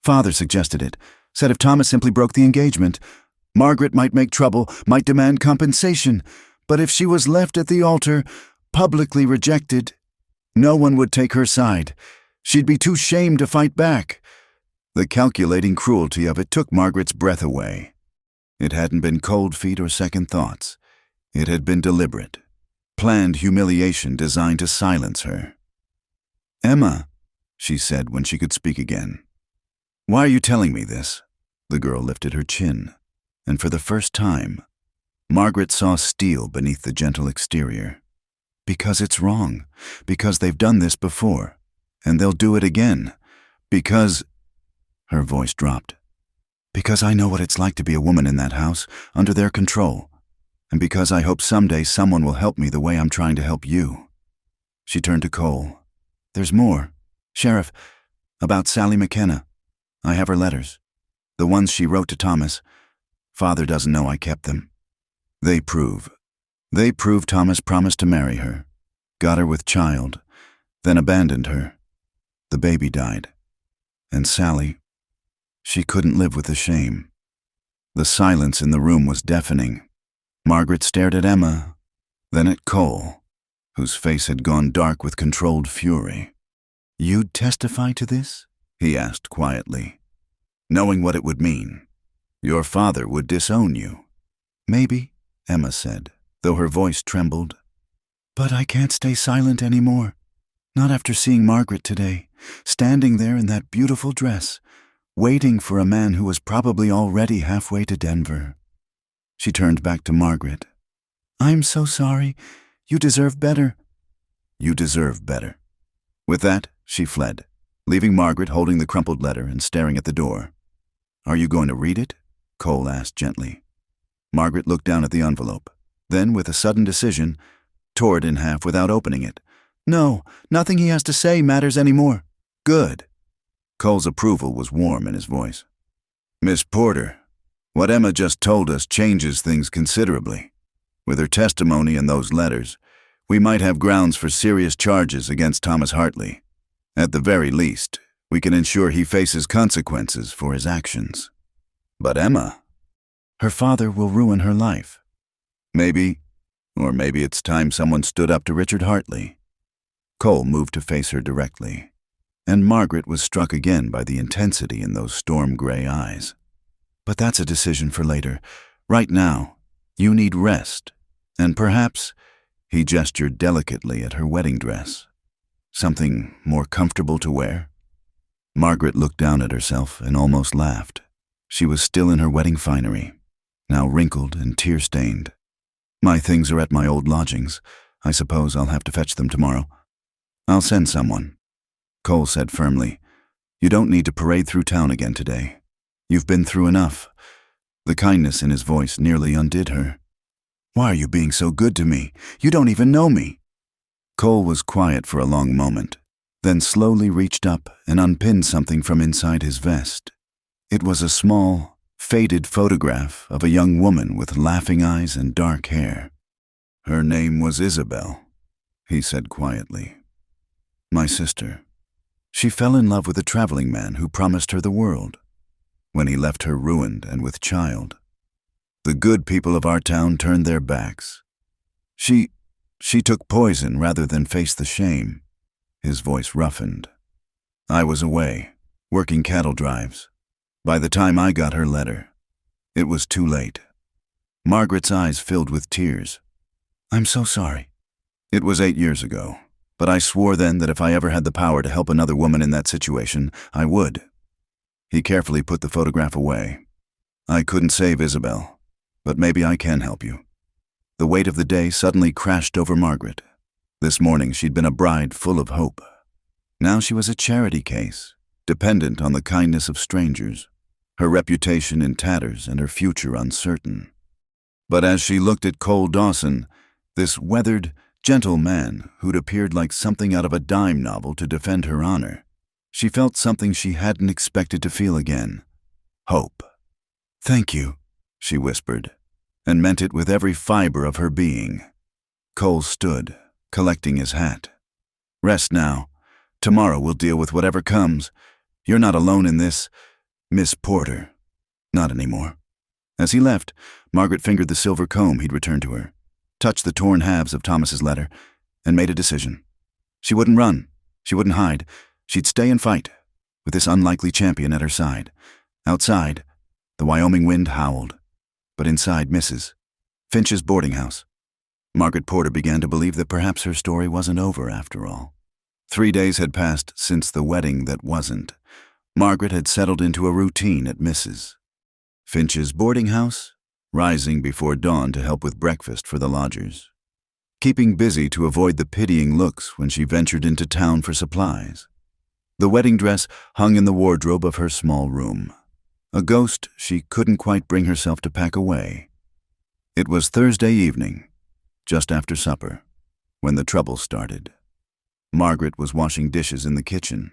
Father suggested it, said if Thomas simply broke the engagement, Margaret might make trouble, might demand compensation, but if she was left at the altar, publicly rejected, no one would take her side. She'd be too shamed to fight back. The calculating cruelty of it took Margaret's breath away. It hadn't been cold feet or second thoughts. It had been deliberate, planned humiliation designed to silence her. "Emma," she said when she could speak again. "Why are you telling me this?" The girl lifted her chin, and for the first time, Margaret saw steel beneath the gentle exterior. "Because it's wrong. Because they've done this before. And they'll do it again. Because—" Her voice dropped. "Because I know what it's like to be a woman in that house, under their control. And because I hope someday someone will help me the way I'm trying to help you." She turned to Cole. "There's more. Sheriff, about Sally McKenna. I have her letters. The ones she wrote to Thomas. Father doesn't know I kept them. They prove Thomas promised to marry her, got her with child, then abandoned her. The baby died. And Sally, she couldn't live with the shame." The silence in the room was deafening. Margaret stared at Emma, then at Cole, whose face had gone dark with controlled fury. "You'd testify to this?" he asked quietly. "Knowing what it would mean. Your father would disown you." "Maybe," Emma said, though her voice trembled. "But I can't stay silent anymore. Not after seeing Margaret today, standing there in that beautiful dress, waiting for a man who was probably already halfway to Denver." She turned back to Margaret. "I'm so sorry. You deserve better." "You deserve better." With that, she fled, leaving Margaret holding the crumpled letter and staring at the door. "Are you going to read it?" Cole asked gently. Margaret looked down at the envelope, then, with a sudden decision, tore it in half without opening it. "No, nothing he has to say matters anymore." "Good." Cole's approval was warm in his voice. "Miss Porter, what Emma just told us changes things considerably. With her testimony and those letters, we might have grounds for serious charges against Thomas Hartley. At the very least, we can ensure he faces consequences for his actions. But Emma, her father will ruin her life. Maybe, or maybe it's time someone stood up to Richard Hartley." Cole moved to face her directly, and Margaret was struck again by the intensity in those storm-gray eyes. "But that's a decision for later. Right now, you need rest, and perhaps," he gestured delicately at her wedding dress, "something more comfortable to wear." Margaret looked down at herself and almost laughed. She was still in her wedding finery, now wrinkled and tear-stained. "My things are at my old lodgings. I suppose I'll have to fetch them tomorrow." "I'll send someone," Cole said firmly. "You don't need to parade through town again today. You've been through enough." The kindness in his voice nearly undid her. "Why are you being so good to me? You don't even know me." Cole was quiet for a long moment, then slowly reached up and unpinned something from inside his vest. It was a small, faded photograph of a young woman with laughing eyes and dark hair. "Her name was Isabel," he said quietly. "My sister. She fell in love with a traveling man who promised her the world. When he left her ruined and with child, the good people of our town turned their backs. She took poison rather than face the shame." His voice roughened. "I was away, working cattle drives. By the time I got her letter, it was too late." Margaret's eyes filled with tears. "I'm so sorry." "It was 8 years ago, but I swore then that if I ever had the power to help another woman in that situation, I would." He carefully put the photograph away. "I couldn't save Isabel, but maybe I can help you." The weight of the day suddenly crashed over Margaret. This morning she'd been a bride full of hope. Now she was a charity case, dependent on the kindness of strangers, her reputation in tatters and her future uncertain. But as she looked at Cole Dawson, this weathered, gentle man who'd appeared like something out of a dime novel to defend her honor, she felt something she hadn't expected to feel again: hope. "Thank you," she whispered, and meant it with every fiber of her being. Cole stood, collecting his hat. "Rest now. Tomorrow we'll deal with whatever comes. You're not alone in this, Miss Porter. Not anymore." As he left, Margaret fingered the silver comb he'd returned to her, touched the torn halves of Thomas's letter, and made a decision. She wouldn't run. She wouldn't hide. She'd stay and fight, with this unlikely champion at her side. Outside, the Wyoming wind howled, but inside Mrs. Finch's boarding house, Margaret Porter began to believe that perhaps her story wasn't over after all. 3 days had passed since the wedding that wasn't. Margaret had settled into a routine at Mrs. Finch's boarding house, rising before dawn to help with breakfast for the lodgers, keeping busy to avoid the pitying looks when she ventured into town for supplies. The wedding dress hung in the wardrobe of her small room, a ghost she couldn't quite bring herself to pack away. It was Thursday evening, just after supper, when the trouble started. Margaret was washing dishes in the kitchen,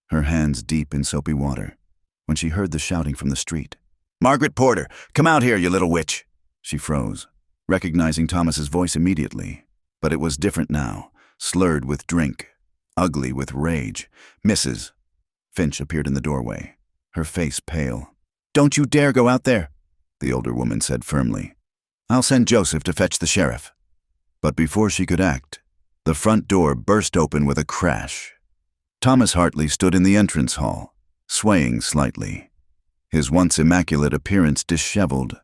her hands deep in soapy water, when she heard the shouting from the street. "Margaret Porter, come out here, you little witch!" She froze, recognizing Thomas's voice immediately, but it was different now, slurred with drink, ugly with rage. Mrs. Finch appeared in the doorway, her face pale. "Don't you dare go out there," the older woman said firmly. "I'll send Joseph to fetch the sheriff." But before she could act, the front door burst open with a crash. Thomas Hartley stood in the entrance hall, swaying slightly, his once immaculate appearance disheveled.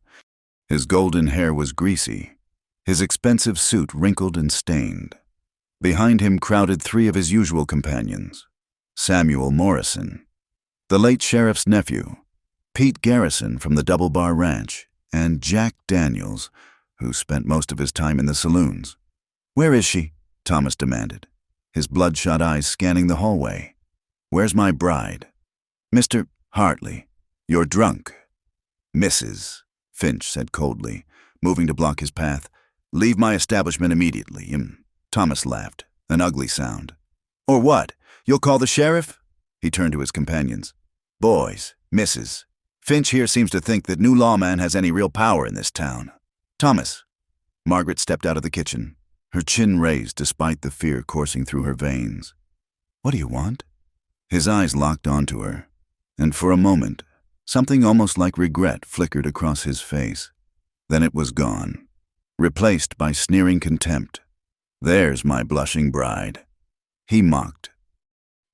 His golden hair was greasy, his expensive suit wrinkled and stained. Behind him crowded 3 of his usual companions: Samuel Morrison, the late sheriff's nephew, Pete Garrison from the Double Bar Ranch, and Jack Daniels, who spent most of his time in the saloons. "Where is she?" Thomas demanded, his bloodshot eyes scanning the hallway. "Where's my bride?" "Mr. Hartley, you're drunk." "Mrs. Finch said coldly, moving to block his path. "Leave my establishment immediately." Thomas laughed, an ugly sound. "Or what? You'll call the sheriff?" He turned to his companions. "Boys, Mrs. Finch here seems to think that new lawman has any real power in this town." "Thomas." Margaret stepped out of the kitchen, her chin raised despite the fear coursing through her veins. "What do you want?" His eyes locked onto her, and for a moment, something almost like regret flickered across his face. Then it was gone, replaced by sneering contempt. "There's my blushing bride," he mocked.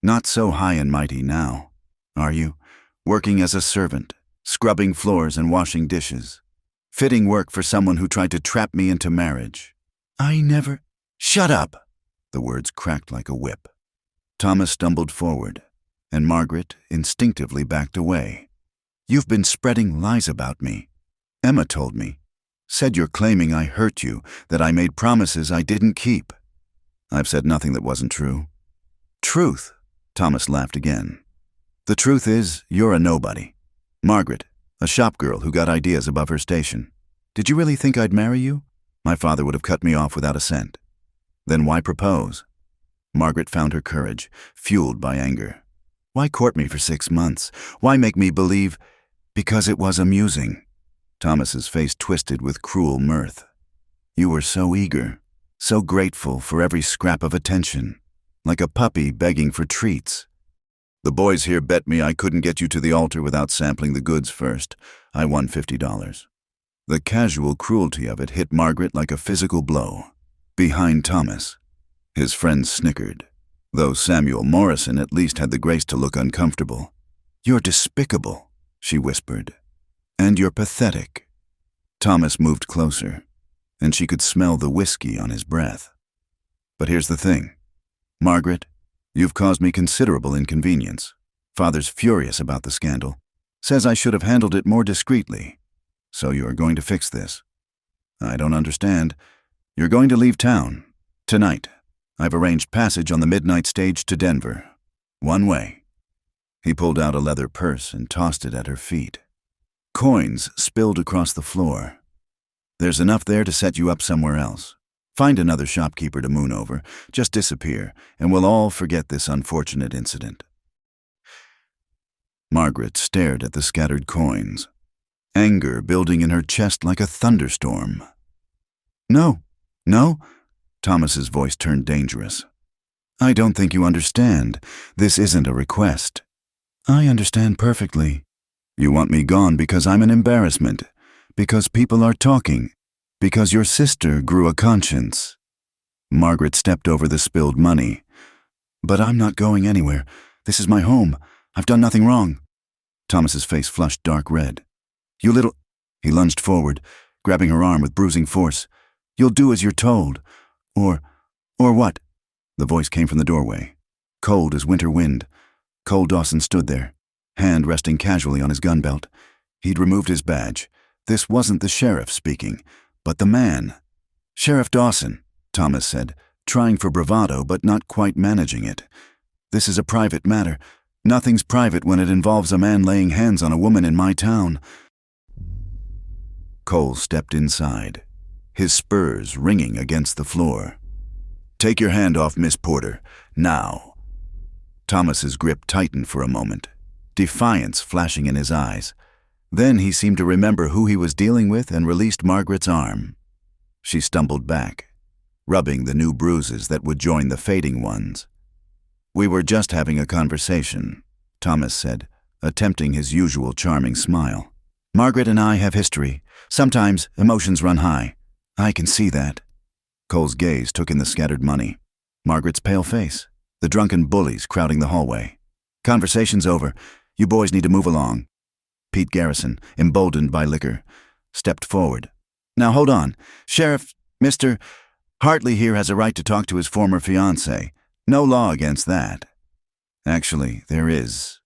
"Not so high and mighty now, are you? Working as a servant, scrubbing floors and washing dishes. Fitting work for someone who tried to trap me into marriage." "I never—" "Shut up!" The words cracked like a whip. Thomas stumbled forward, and Margaret instinctively backed away. "You've been spreading lies about me. Emma told me. Said you're claiming I hurt you, that I made promises I didn't keep." "I've said nothing that wasn't true." "Truth," Thomas laughed again. "The truth is, you're a nobody. Margaret, a shop girl who got ideas above her station. Did you really think I'd marry you? My father would have cut me off without a cent. Then why propose?" Margaret found her courage, fueled by anger. "Why court me for 6 months? Why make me believe—" "Because it was amusing." Thomas's face twisted with cruel mirth. "You were so eager, so grateful for every scrap of attention, like a puppy begging for treats. The boys here bet me I couldn't get you to the altar without sampling the goods first. I won $50. The casual cruelty of it hit Margaret like a physical blow. Behind Thomas, his friends snickered, though Samuel Morrison at least had the grace to look uncomfortable. "You're despicable," she whispered. "And you're pathetic." Thomas moved closer, and she could smell the whiskey on his breath. "But here's the thing. Margaret, you've caused me considerable inconvenience. Father's furious about the scandal. Says I should have handled it more discreetly. So you are going to fix this." "I don't understand." "You're going to leave town. Tonight. I've arranged passage on the midnight stage to Denver. One way." He pulled out a leather purse and tossed it at her feet. Coins spilled across the floor. "There's enough there to set you up somewhere else. Find another shopkeeper to moon over, just disappear, and we'll all forget this unfortunate incident." Margaret stared at the scattered coins, anger building in her chest like a thunderstorm. "No, no," Thomas's voice turned dangerous. "I don't think you understand. This isn't a request." "I understand perfectly. You want me gone because I'm an embarrassment, Because people are talking. Because your sister grew a conscience. Margaret stepped over the spilled money. But I'm not going anywhere. This is my home. I've done nothing wrong. Thomas's face flushed dark red. You little... He lunged forward, grabbing her arm with bruising force. You'll do as you're told. Or what? The voice came from the doorway. Cold as winter wind. Cole Dawson stood there, hand resting casually on his gun belt. He'd removed his badge. This wasn't the sheriff speaking, but the man. Sheriff Dawson, Thomas said, trying for bravado but not quite managing it. This is a private matter. Nothing's private when it involves a man laying hands on a woman in my town. Cole stepped inside, his spurs ringing against the floor. Take your hand off Miss Porter, now. Thomas's grip tightened for a moment, defiance flashing in his eyes. Then he seemed to remember who he was dealing with and released Margaret's arm. She stumbled back, rubbing the new bruises that would join the fading ones. We were just having a conversation, Thomas said, attempting his usual charming smile. Margaret and I have history. Sometimes emotions run high. I can see that. Cole's gaze took in the scattered money, Margaret's pale face, the drunken bullies crowding the hallway. Conversation's over. You boys need to move along. Pete Garrison, emboldened by liquor, stepped forward. Now hold on. Sheriff, Mr. Hartley here has a right to talk to his former fiancée. No law against that. Actually, there is.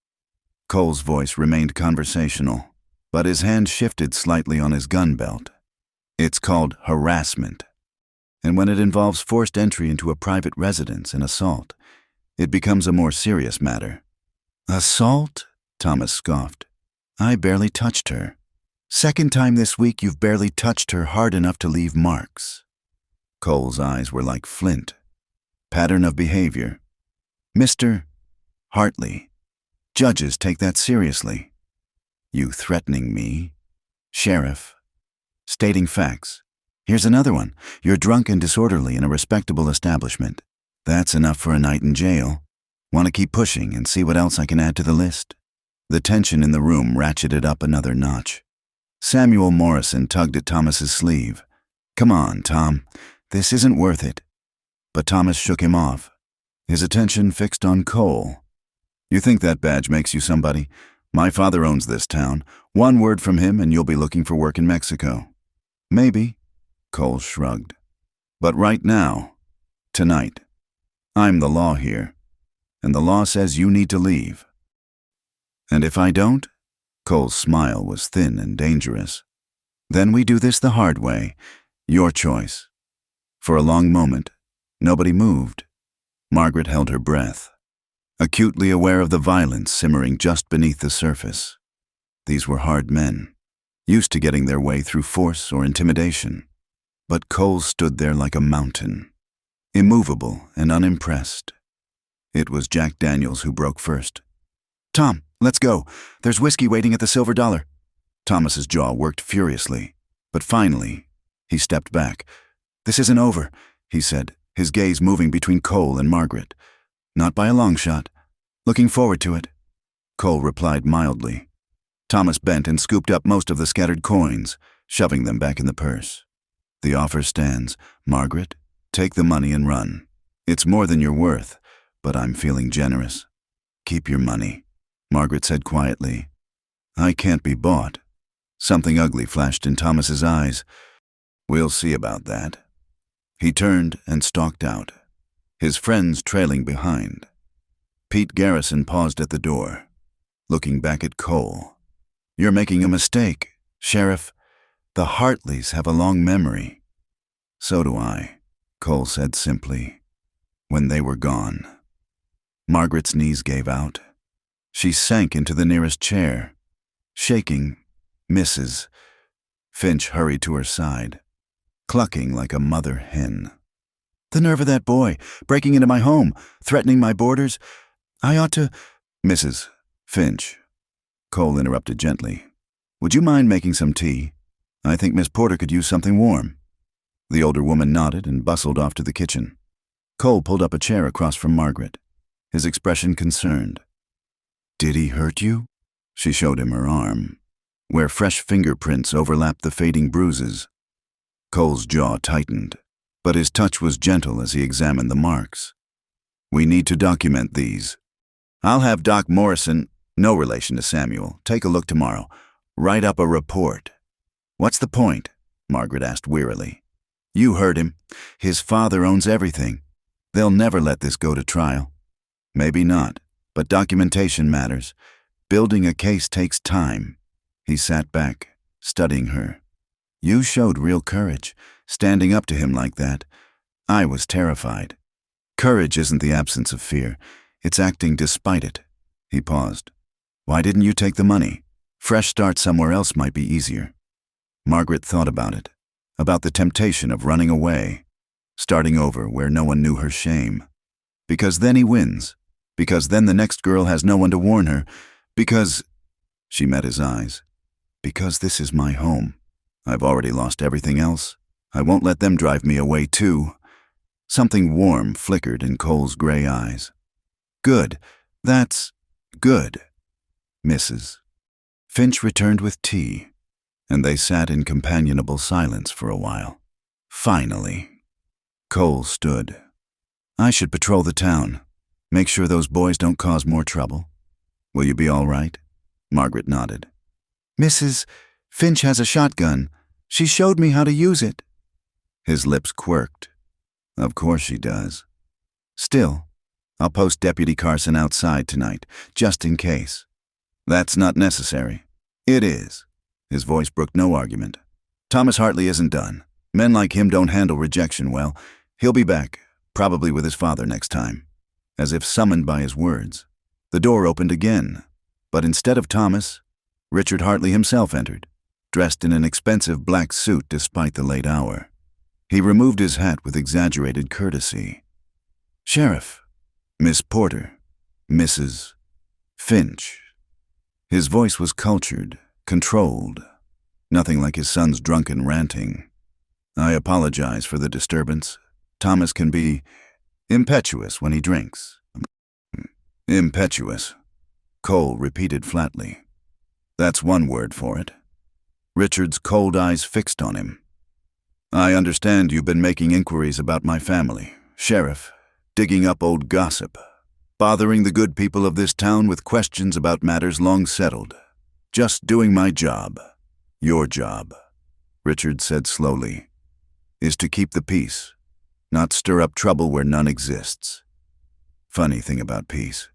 Cole's voice remained conversational, but his hand shifted slightly on his gun belt. It's called harassment. And when it involves forced entry into a private residence and assault, it becomes a more serious matter. Assault? Thomas scoffed. I barely touched her. Second time this week you've barely touched her hard enough to leave marks. Cole's eyes were like flint. Pattern of behavior. Mr. Hartley, judges take that seriously. You threatening me? Sheriff. Stating facts. Here's another one. You're drunk and disorderly in a respectable establishment. That's enough for a night in jail. Want to keep pushing and see what else I can add to the list? The tension in the room ratcheted up another notch. Samuel Morrison tugged at Thomas's sleeve. Come on, Tom. This isn't worth it. But Thomas shook him off, his attention fixed on Cole. You think that badge makes you somebody? My father owns this town. One word from him and you'll be looking for work in Mexico. Maybe, Cole shrugged. But right now, tonight, I'm the law here, and the law says you need to leave. And if I don't? Cole's smile was thin and dangerous. Then we do this the hard way. Your choice. For a long moment, nobody moved. Margaret held her breath, acutely aware of the violence simmering just beneath the surface. These were hard men, used to getting their way through force or intimidation. But Cole stood there like a mountain, immovable and unimpressed. It was Jack Daniels who broke first. Tom, let's go. There's whiskey waiting at the Silver Dollar. Thomas's jaw worked furiously, but finally, he stepped back. This isn't over, he said, his gaze moving between Cole and Margaret. Not by a long shot. Looking forward to it. Cole replied mildly. Thomas bent and scooped up most of the scattered coins, shoving them back in the purse. The offer stands. Margaret, take the money and run. It's more than you're worth, but I'm feeling generous. Keep your money, Margaret said quietly. I can't be bought. Something ugly flashed in Thomas's eyes. We'll see about that. He turned and stalked out, his friends trailing behind. Pete Garrison paused at the door, looking back at Cole. You're making a mistake, Sheriff. The Hartleys have a long memory. So do I, Cole said simply, when they were gone. Margaret's knees gave out. She sank into the nearest chair. Shaking, Mrs. Finch hurried to her side, clucking like a mother hen. The nerve of that boy, breaking into my home, threatening my boarders. I ought to... Mrs. Finch, Cole interrupted gently. Would you mind making some tea? I think Miss Porter could use something warm. The older woman nodded and bustled off to the kitchen. Cole pulled up a chair across from Margaret, his expression concerned. Did he hurt you? She showed him her arm. where fresh fingerprints overlapped the fading bruises. Cole's jaw tightened, but his touch was gentle as he examined the marks. "We need to document these. I'll have Doc Morrison, no relation to Samuel, take a look tomorrow. Write up a report." "What's the point?" Margaret asked wearily. "You heard him. His father owns everything. They'll never let this go to trial." "Maybe not, but documentation matters. Building a case takes time." He sat back, studying her. "You showed real courage, standing up to him like that. I was terrified." "Courage isn't the absence of fear. It's acting despite it." He paused. "Why didn't you take the money? Fresh start somewhere else might be easier." Margaret thought about it, about the temptation of running away, starting over where no one knew her shame. Because then he wins. Because then the next girl has no one to warn her. Because... She met his eyes. "Because this is my home. I've already lost everything else. I won't let them drive me away too." Something warm flickered in Cole's gray eyes. "Good. That's good, Mrs." Finch returned with tea, and they sat in companionable silence for a while. Finally, Cole stood. "I should patrol the town. Make sure those boys don't cause more trouble. Will you be all right?" Margaret nodded. "Mrs. Finch has a shotgun. She showed me how to use it." His lips quirked. "Of course she does. Still, I'll post Deputy Carson outside tonight, just in case." "That's not necessary." "It is." His voice brooked no argument. "Thomas Hartley isn't done. Men like him don't handle rejection well. He'll be back, probably with his father next time." As if summoned by his words, the door opened again, but instead of Thomas, Richard Hartley himself entered, dressed in an expensive black suit despite the late hour. He removed his hat with exaggerated courtesy. "Sheriff, Miss Porter, Mrs. Finch." His voice was cultured, controlled, nothing like his son's drunken ranting. "I apologize for the disturbance. Thomas can be impetuous when he drinks." "Impetuous," Cole repeated flatly. "That's one word for it." Richard's cold eyes fixed on him. "I understand you've been making inquiries about my family, Sheriff, digging up old gossip, bothering the good people of this town with questions about matters long settled. Just doing my job. Your job," Richard said slowly, "is to keep the peace, not stir up trouble where none exists." Funny thing about peace.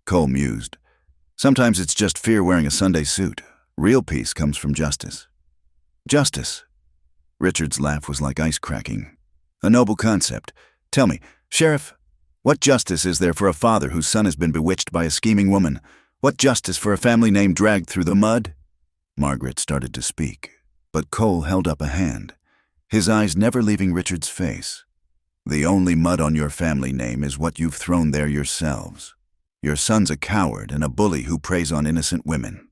Cole mused. Sometimes it's just fear wearing a Sunday suit. Real peace comes from justice. "Justice." Richard's laugh was like ice cracking. "A noble concept. Tell me, Sheriff, what justice is there for a father whose son has been bewitched by a scheming woman? What justice for a family name dragged through the mud?" Margaret started to speak, but Cole held up a hand, his eyes never leaving Richard's face. "The only mud on your family name is what you've thrown there yourselves. Your son's a coward and a bully who preys on innocent women.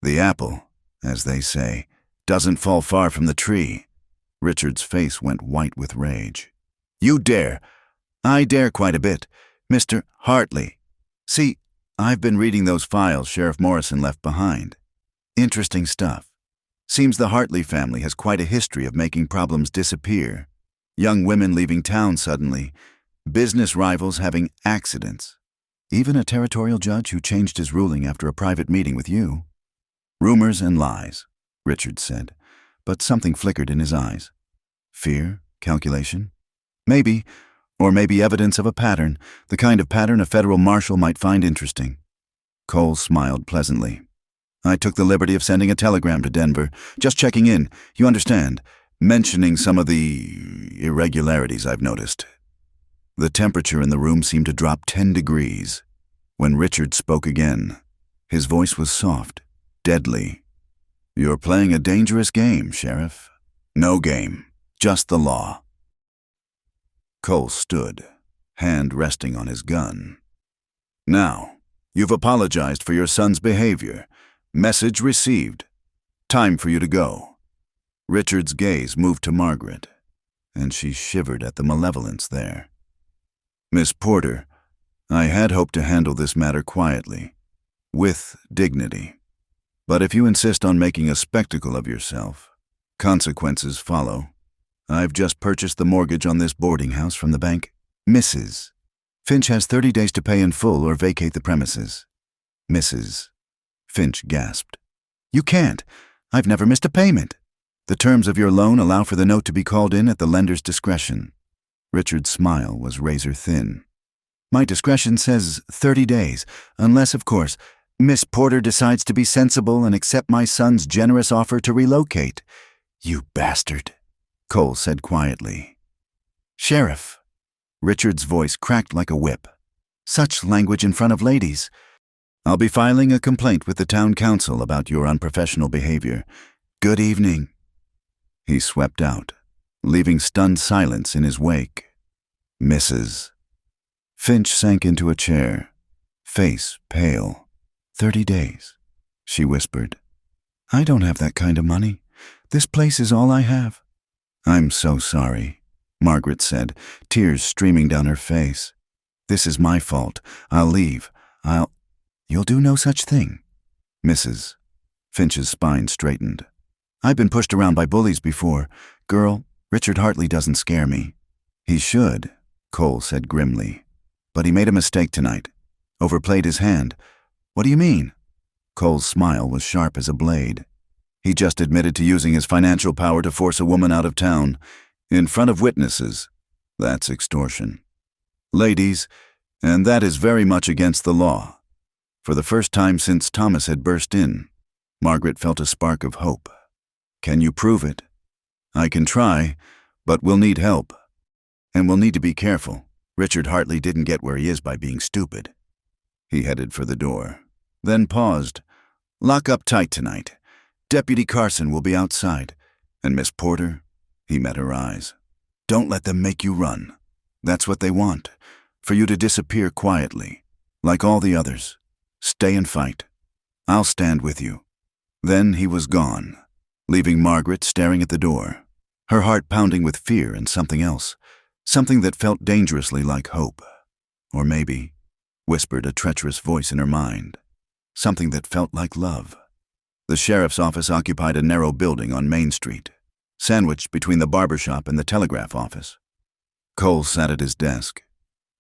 The apple, as they say, doesn't fall far from the tree." Richard's face went white with rage. "You dare!" "I dare quite a bit, Mr. Hartley. See, I've been reading those files Sheriff Morrison left behind. Interesting stuff. Seems the Hartley family has quite a history of making problems disappear. Young women leaving town suddenly, business rivals having accidents. Even a territorial judge who changed his ruling after a private meeting with you." "Rumors and lies," Richard said, but something flickered in his eyes. "Fear? Calculation? Maybe, or maybe evidence of a pattern, the kind of pattern a federal marshal might find interesting." Cole smiled pleasantly. "I took the liberty of sending a telegram to Denver, just checking in, you understand, mentioning some of the irregularities I've noticed." The temperature in the room seemed to drop 10 degrees. When Richard spoke again, his voice was soft, deadly. "You're playing a dangerous game, Sheriff." "No game, just the law." Cole stood, hand resting on his gun. "Now, you've apologized for your son's behavior. Message received. Time for you to go." Richard's gaze moved to Margaret, and she shivered at the malevolence there. "Miss Porter, I had hoped to handle this matter quietly, with dignity. But if you insist on making a spectacle of yourself, consequences follow. I've just purchased the mortgage on this boarding house from the bank. Mrs. Finch has 30 days to pay in full or vacate the premises. Mrs. Finch gasped. You can't. I've never missed a payment. The terms of your loan allow for the note to be called in at the lender's discretion. Richard's smile was razor thin. My discretion says 30 days, unless, of course, Miss Porter decides to be sensible and accept my son's generous offer to relocate. You bastard, Cole said quietly. Sheriff. Richard's voice cracked like a whip. Such language in front of ladies. I'll be filing a complaint with the town council about your unprofessional behavior. Good evening. He swept out, leaving stunned silence in his wake. Mrs. Finch sank into a chair, face pale. 30 days, she whispered. I don't have that kind of money. This place is all I have. I'm so sorry, Margaret said, tears streaming down her face. This is my fault. I'll leave. You'll do no such thing. Mrs. Finch's spine straightened. I've been pushed around by bullies before. Girl, Richard Hartley doesn't scare me. He should, Cole said grimly. But he made a mistake tonight. Overplayed his hand. What do you mean? Cole's smile was sharp as a blade. He just admitted to using his financial power to force a woman out of town. In front of witnesses. That's extortion. Ladies, and that is very much against the law. For the first time since Thomas had burst in, Margaret felt a spark of hope. Can you prove it? I can try, but we'll need help. And we'll need to be careful. Richard Hartley didn't get where he is by being stupid. He headed for the door, then paused. Lock up tight tonight. Deputy Carson will be outside. And Miss Porter, he met her eyes. Don't let them make you run. That's what they want, for you to disappear quietly, like all the others. Stay and fight. I'll stand with you. Then he was gone, leaving Margaret staring at the door, her heart pounding with fear and something else, something that felt dangerously like hope. Or maybe, whispered a treacherous voice in her mind, something that felt like love. The sheriff's office occupied a narrow building on Main Street, sandwiched between the barber shop and the telegraph office. Cole sat at his desk,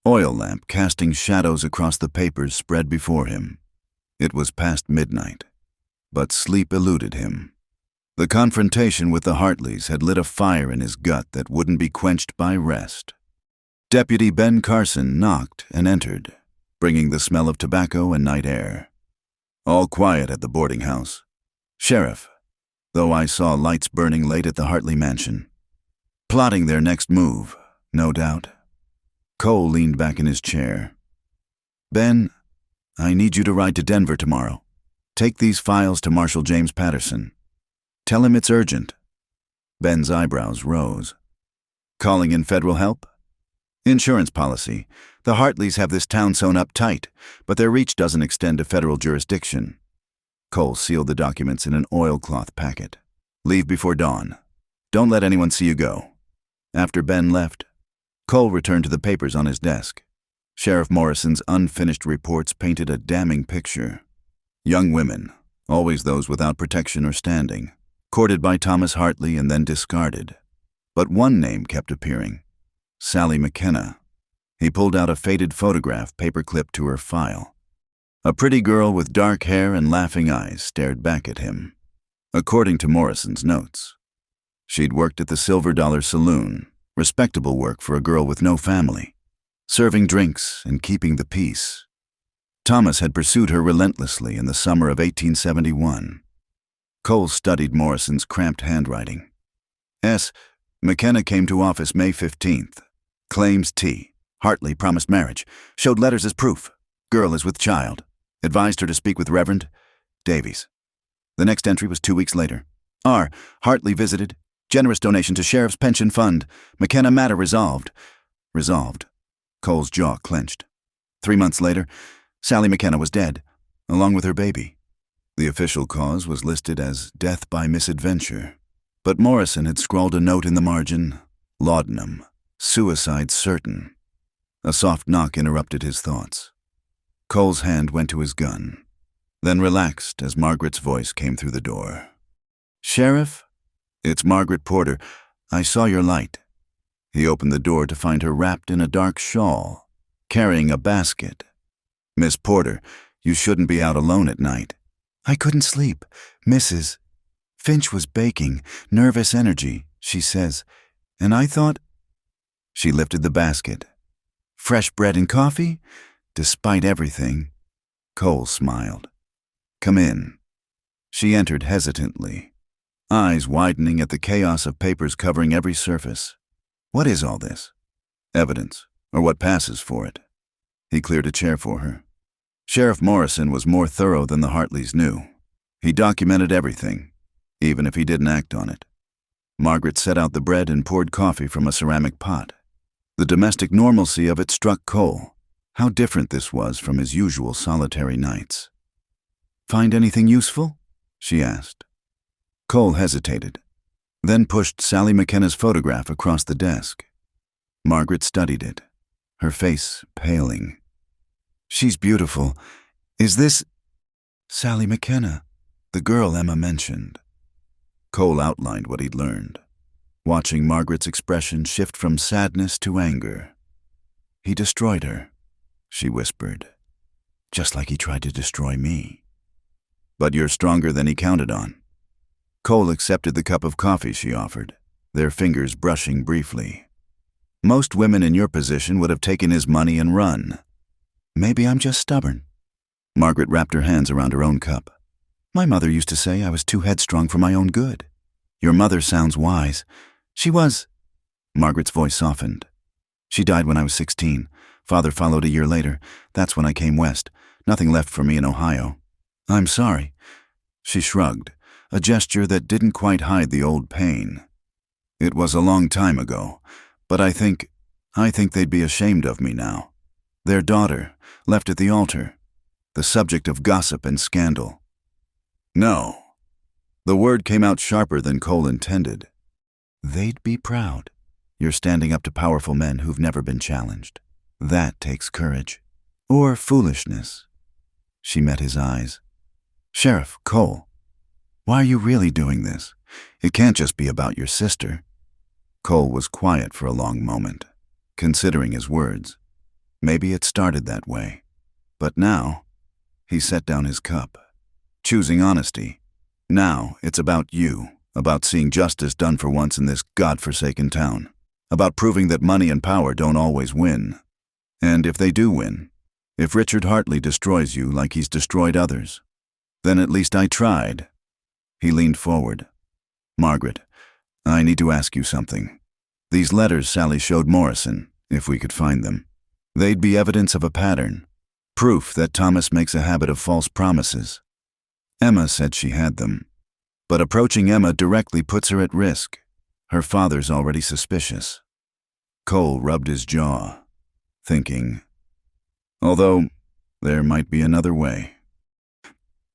oil lamp casting shadows across the papers spread before him. It was past midnight, but sleep eluded him. The confrontation with the Hartleys had lit a fire in his gut that wouldn't be quenched by rest. Deputy Ben Carson knocked and entered, bringing the smell of tobacco and night air. All quiet at the boarding house. Sheriff, though I saw lights burning late at the Hartley mansion. Plotting their next move, no doubt. Cole leaned back in his chair. Ben, I need you to ride to Denver tomorrow. Take these files to Marshal James Patterson. Tell him it's urgent. Ben's eyebrows rose. Calling in federal help? Insurance policy. The Hartleys have this town sewn up tight, but their reach doesn't extend to federal jurisdiction. Cole sealed the documents in an oilcloth packet. Leave before dawn. Don't let anyone see you go. After Ben left, Cole returned to the papers on his desk. Sheriff Morrison's unfinished reports painted a damning picture. Young women, always those without protection or standing, courted by Thomas Hartley and then discarded. But one name kept appearing. Sally McKenna. He pulled out a faded photograph paper-clipped to her file. A pretty girl with dark hair and laughing eyes stared back at him. According to Morrison's notes, she'd worked at the Silver Dollar Saloon, respectable work for a girl with no family, serving drinks and keeping the peace. Thomas had pursued her relentlessly in the summer of 1871. Cole studied Morrison's cramped handwriting. McKenna came to office May 15th. Claims T. Hartley promised marriage. Showed letters as proof. Girl is with child. Advised her to speak with Reverend Davies. The next entry was 2 weeks later. R. Hartley visited. Generous donation to Sheriff's Pension Fund. McKenna matter resolved. Resolved. Cole's jaw clenched. 3 months later, Sally McKenna was dead, along with her baby. The official cause was listed as death by misadventure, but Morrison had scrawled a note in the margin, laudanum, suicide certain. A soft knock interrupted his thoughts. Cole's hand went to his gun. then relaxed as Margaret's voice came through the door. "Sheriff? It's Margaret Porter. I saw your light." He opened the door to find her wrapped in a dark shawl, carrying a basket. "Miss Porter, you shouldn't be out alone at night." "I couldn't sleep. Mrs. Finch was baking, nervous energy, she says, and I thought—" She lifted the basket. "Fresh bread and coffee?" Despite everything, Cole smiled. "Come in." She entered hesitantly, eyes widening at the chaos of papers covering every surface. What is all this? Evidence, or what passes for it? He cleared a chair for her. Sheriff Morrison was more thorough than the Hartleys knew. He documented everything, even if he didn't act on it. Margaret set out the bread and poured coffee from a ceramic pot. The domestic normalcy of it struck Cole. How different this was from his usual solitary nights. "Find anything useful?" she asked. Cole hesitated, then pushed Sally McKenna's photograph across the desk. Margaret studied it, her face paling. "She's beautiful. Is this—" "Sally McKenna, the girl Emma mentioned." Cole outlined what he'd learned, watching Margaret's expression shift from sadness to anger. "He destroyed her," she whispered, "just like he tried to destroy me." "But you're stronger than he counted on." Cole accepted the cup of coffee she offered, their fingers brushing briefly. "Most women in your position would have taken his money and run." "Maybe I'm just stubborn." Margaret wrapped her hands around her own cup. "My mother used to say I was too headstrong for my own good." "Your mother sounds wise." "She was." Margaret's voice softened. "She died when I was 16. Father followed a year later. That's when I came west. Nothing left for me in Ohio." "I'm sorry." She shrugged, a gesture that didn't quite hide the old pain. "It was a long time ago, but I think they'd be ashamed of me now. Their daughter, left at the altar, the subject of gossip and scandal." "No." The word came out sharper than Cole intended. "They'd be proud. You're standing up to powerful men who've never been challenged. That takes courage. Or foolishness." She met his eyes. "Sheriff, Cole, why are you really doing this? It can't just be about your sister." Cole was quiet for a long moment, considering his words. Maybe it started that way. But now, he set down his cup, choosing honesty. "Now it's about you, about seeing justice done for once in this godforsaken town, about proving that money and power don't always win. And if they do win, if Richard Hartley destroys you like he's destroyed others, then at least I tried." He leaned forward. "Margaret, I need to ask you something. These letters Sally showed Morrison, if we could find them, they'd be evidence of a pattern, proof that Thomas makes a habit of false promises. Emma said she had them, but approaching Emma directly puts her at risk. Her father's already suspicious." Cole rubbed his jaw, thinking, although there might be another way.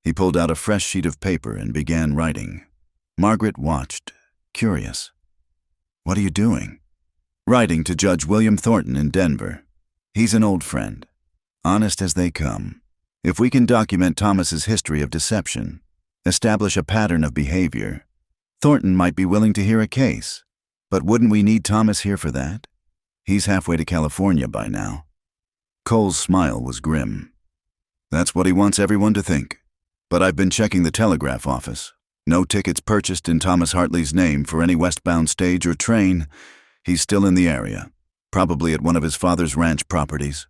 He pulled out a fresh sheet of paper and began writing. Margaret watched, curious. "What are you doing?" "Writing to Judge William Thornton in Denver. He's an old friend. Honest as they come. If we can document Thomas's history of deception, establish a pattern of behavior, Thornton might be willing to hear a case. But wouldn't we need Thomas here for that? He's halfway to California by now." Cole's smile was grim. "That's what he wants everyone to think. But I've been checking the telegraph office. No tickets purchased in Thomas Hartley's name for any westbound stage or train. He's still in the area, probably at one of his father's ranch properties."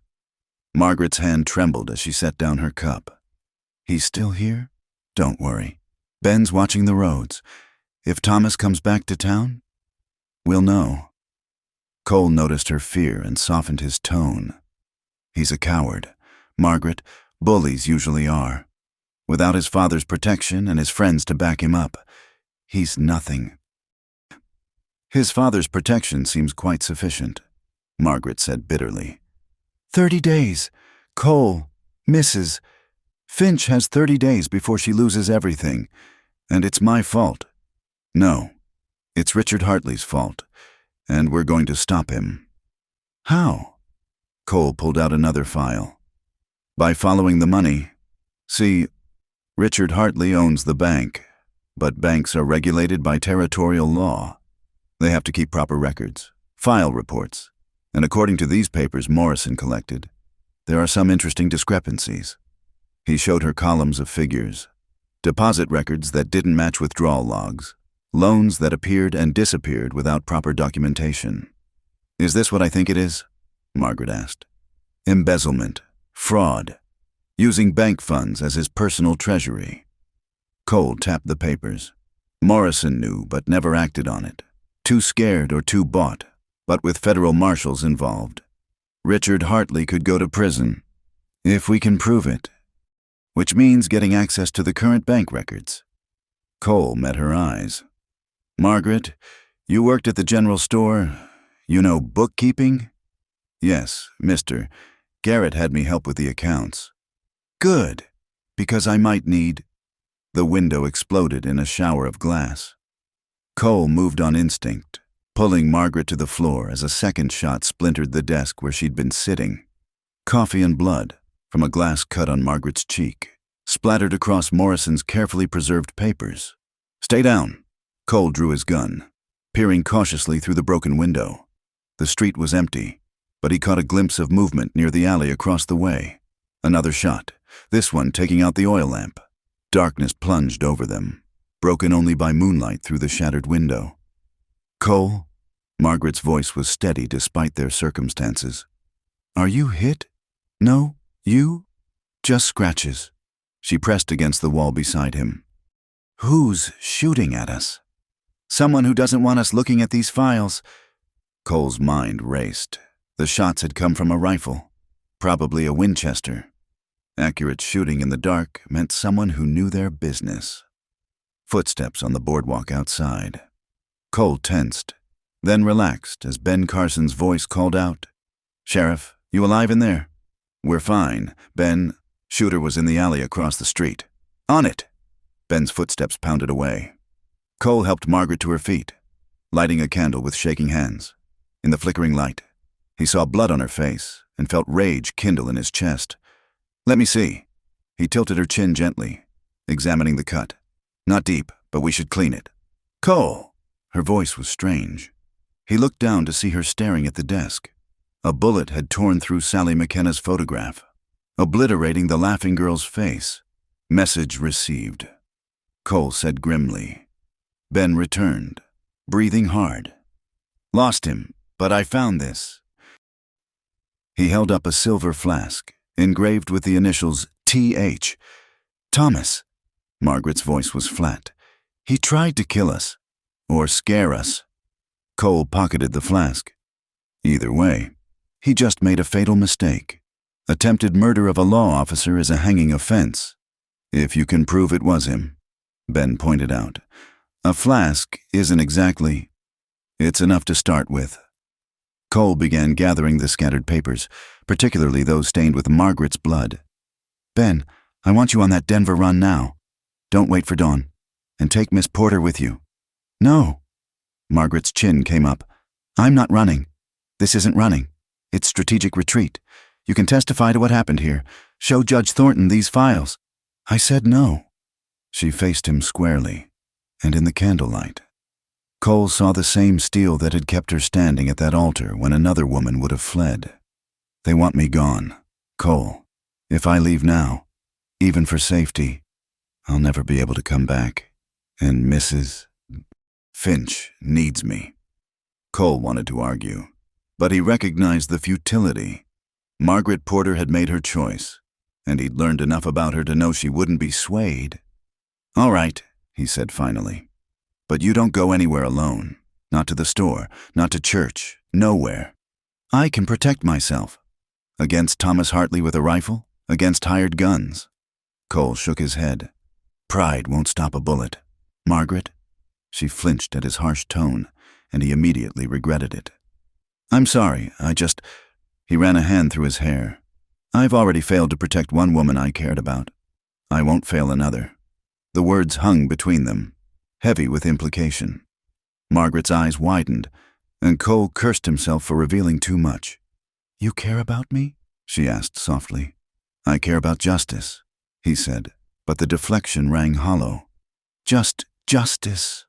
Margaret's hand trembled as she set down her cup. "He's still here? Don't worry. Ben's watching the roads. If Thomas comes back to town, we'll know." Cole noticed her fear and softened his tone. "He's a coward. Margaret, bullies usually are. Without his father's protection and his friends to back him up, he's nothing." "His father's protection seems quite sufficient," Margaret said bitterly. 30 days. Cole, Mrs. Finch has 30 days before she loses everything, and it's my fault." "No, it's Richard Hartley's fault, and we're going to stop him." "How?" Cole pulled out another file. "By following the money. See, Richard Hartley owns the bank, but banks are regulated by territorial law. They have to keep proper records, file reports, and according to these papers Morrison collected, there are some interesting discrepancies. He showed her columns of figures, deposit records that didn't match withdrawal logs, loans that appeared and disappeared without proper documentation. "Is this what I think it is?" Margaret asked. "Embezzlement, fraud, using bank funds as his personal treasury." Cole tapped the papers. Morrison knew but never acted on it. Too scared or too bought, but with federal marshals involved. Richard Hartley could go to prison, if we can prove it, which means getting access to the current bank records. Cole met her eyes. "Margaret, you worked at the general store. You know bookkeeping?" "Yes, mister. Garrett had me help with the accounts." "Good, because I might need—" The window exploded in a shower of glass. Cole moved on instinct, pulling Margaret to the floor as a second shot splintered the desk where she'd been sitting. Coffee and blood, from a glass cut on Margaret's cheek, splattered across Morrison's carefully preserved papers. "Stay down." Cole drew his gun, peering cautiously through the broken window. The street was empty, but he caught a glimpse of movement near the alley across the way. Another shot, this one taking out the oil lamp. Darkness plunged over them, broken only by moonlight through the shattered window. "Cole?" Margaret's voice was steady despite their circumstances. "Are you hit?" "No, you?" "Just scratches." She pressed against the wall beside him. "Who's shooting at us?" "Someone who doesn't want us looking at these files." Cole's mind raced. The shots had come from a rifle, probably a Winchester. Accurate shooting in the dark meant someone who knew their business. Footsteps on the boardwalk outside. Cole tensed, then relaxed as Ben Carson's voice called out, "Sheriff, you alive in there?" "We're fine, Ben." Shooter was in the alley across the street. "On it!" Ben's footsteps pounded away. Cole helped Margaret to her feet, lighting a candle with shaking hands. In the flickering light, he saw blood on her face and felt rage kindle in his chest. "Let me see." He tilted her chin gently, examining the cut. "Not deep, but we should clean it." "Cole!" Her voice was strange. He looked down to see her staring at the desk. A bullet had torn through Sally McKenna's photograph, obliterating the laughing girl's face. "Message received," Cole said grimly. Ben returned, breathing hard. "Lost him, but I found this." He held up a silver flask, engraved with the initials T.H. "Thomas." Margaret's voice was flat. "He tried to kill us. Or scare us." Cole pocketed the flask. Either way, he just made a fatal mistake. Attempted murder of a law officer is a hanging offense, if you can prove it was him, Ben pointed out. A flask isn't exactly. It's enough to start with. Cole began gathering the scattered papers, particularly those stained with Margaret's blood. "Ben, I want you on that Denver run now. Don't wait for dawn. And take Miss Porter with you." "No." Margaret's chin came up. "I'm not running. This isn't running. It's strategic retreat. You can testify to what happened here. Show Judge Thornton these files." "I said no." She faced him squarely, and in the candlelight, Cole saw the same steel that had kept her standing at that altar when another woman would have fled. "They want me gone, Cole. If I leave now, even for safety, I'll never be able to come back. And Mrs. Finch needs me." Cole wanted to argue, but he recognized the futility. Margaret Porter had made her choice, and he'd learned enough about her to know she wouldn't be swayed. "All right," he said finally. "But you don't go anywhere alone. Not to the store, not to church, nowhere. I can protect myself. Against Thomas Hartley with a rifle? Against hired guns?" Cole shook his head. "Pride won't stop a bullet. Margaret?" She flinched at his harsh tone, and he immediately regretted it. "I'm sorry, He ran a hand through his hair. "I've already failed to protect one woman I cared about. I won't fail another." The words hung between them, heavy with implication. Margaret's eyes widened, and Cole cursed himself for revealing too much. "You care about me?" she asked softly. "I care about justice," he said, but the deflection rang hollow. Just justice.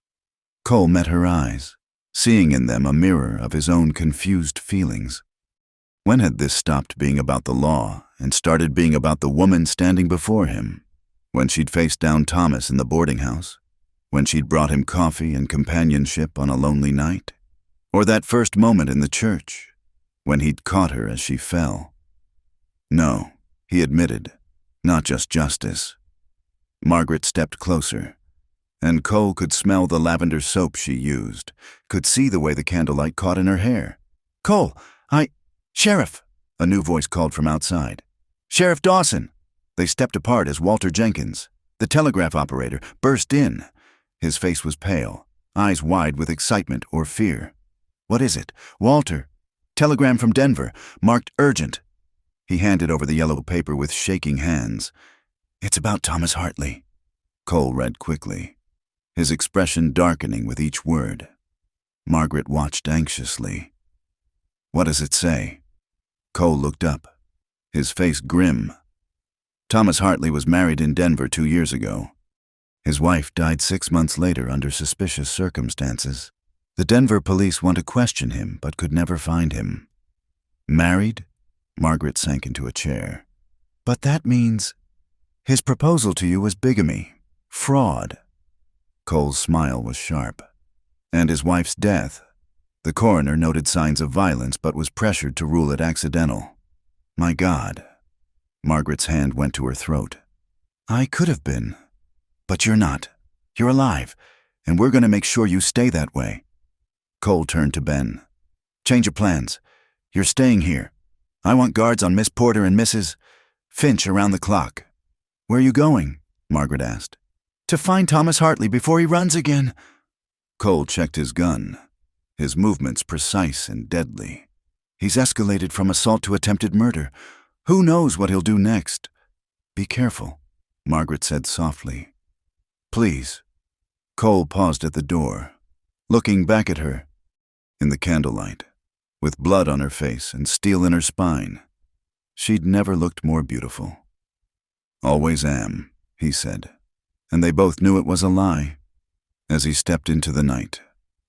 Cole met her eyes, seeing in them a mirror of his own confused feelings. When had this stopped being about the law and started being about the woman standing before him? When she'd faced down Thomas in the boarding house? When she'd brought him coffee and companionship on a lonely night? Or that first moment in the church, when he'd caught her as she fell? No, he admitted, not just justice. Margaret stepped closer, and Cole could smell the lavender soap she used, could see the way the candlelight caught in her hair. "Cole, Sheriff," a new voice called from outside. "Sheriff Dawson." They stepped apart as Walter Jenkins, the telegraph operator, burst in. His face was pale, eyes wide with excitement or fear. "What is it?" "Walter. Telegram from Denver, marked urgent." He handed over the yellow paper with shaking hands. "It's about Thomas Hartley." Cole read quickly, his expression darkening with each word. Margaret watched anxiously. "What does it say?" Cole looked up, his face grim. Thomas Hartley was married in Denver 2 years ago. His wife died 6 months later under suspicious circumstances. The Denver police want to question him, but could never find him. "Married?" Margaret sank into a chair. "But that means his proposal to you was bigamy, fraud." Cole's smile was sharp. "And his wife's death? The coroner noted signs of violence but was pressured to rule it accidental." "My God." Margaret's hand went to her throat. "I could have been. But you're not. You're alive, and we're going to make sure you stay that way." Cole turned to Ben. "Change of plans. You're staying here. I want guards on Miss Porter and Mrs. Finch around the clock." "Where are you going?" Margaret asked. "To find Thomas Hartley before he runs again." Cole checked his gun, his movements precise and deadly. "He's escalated from assault to attempted murder. Who knows what he'll do next?" "Be careful," Margaret said softly. "Please." Cole paused at the door, looking back at her. In the candlelight, with blood on her face and steel in her spine, she'd never looked more beautiful. "Always am," he said, and they both knew it was a lie. As he stepped into the night,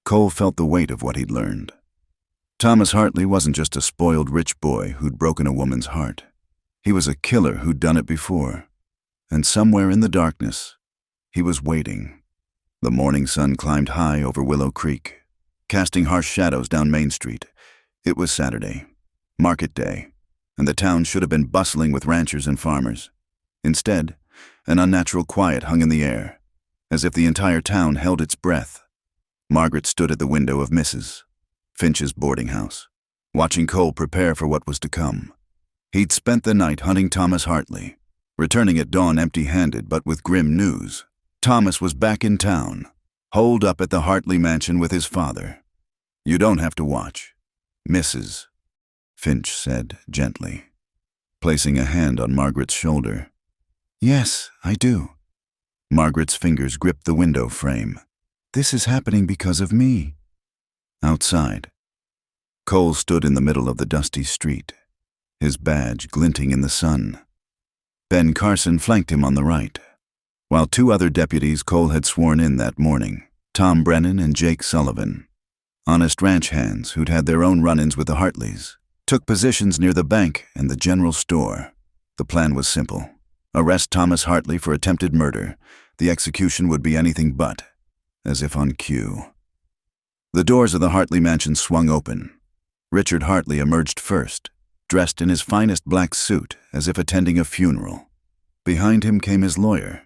Cole felt the weight of what he'd learned. Thomas Hartley wasn't just a spoiled rich boy who'd broken a woman's heart. He was a killer who'd done it before. And somewhere in the darkness, he was waiting. The morning sun climbed high over Willow Creek, casting harsh shadows down Main Street. It was Saturday, market day, and the town should have been bustling with ranchers and farmers. Instead, an unnatural quiet hung in the air, as if the entire town held its breath. Margaret stood at the window of Mrs. Finch's boarding house, watching Cole prepare for what was to come. He'd spent the night hunting Thomas Hartley, returning at dawn empty-handed but with grim news. Thomas was back in town, holed up at the Hartley mansion with his father. "You don't have to watch, Mrs." Finch said gently, placing a hand on Margaret's shoulder. "Yes, I do." Margaret's fingers gripped the window frame. "This is happening because of me." Outside, Cole stood in the middle of the dusty street, his badge glinting in the sun. Ben Carson flanked him on the right, while 2 other deputies Cole had sworn in that morning, Tom Brennan and Jake Sullivan, honest ranch hands who'd had their own run-ins with the Hartleys, took positions near the bank and the general store. The plan was simple. Arrest Thomas Hartley for attempted murder. The execution would be anything but, as if on cue. The doors of the Hartley mansion swung open. Richard Hartley emerged first, dressed in his finest black suit as if attending a funeral. Behind him came his lawyer,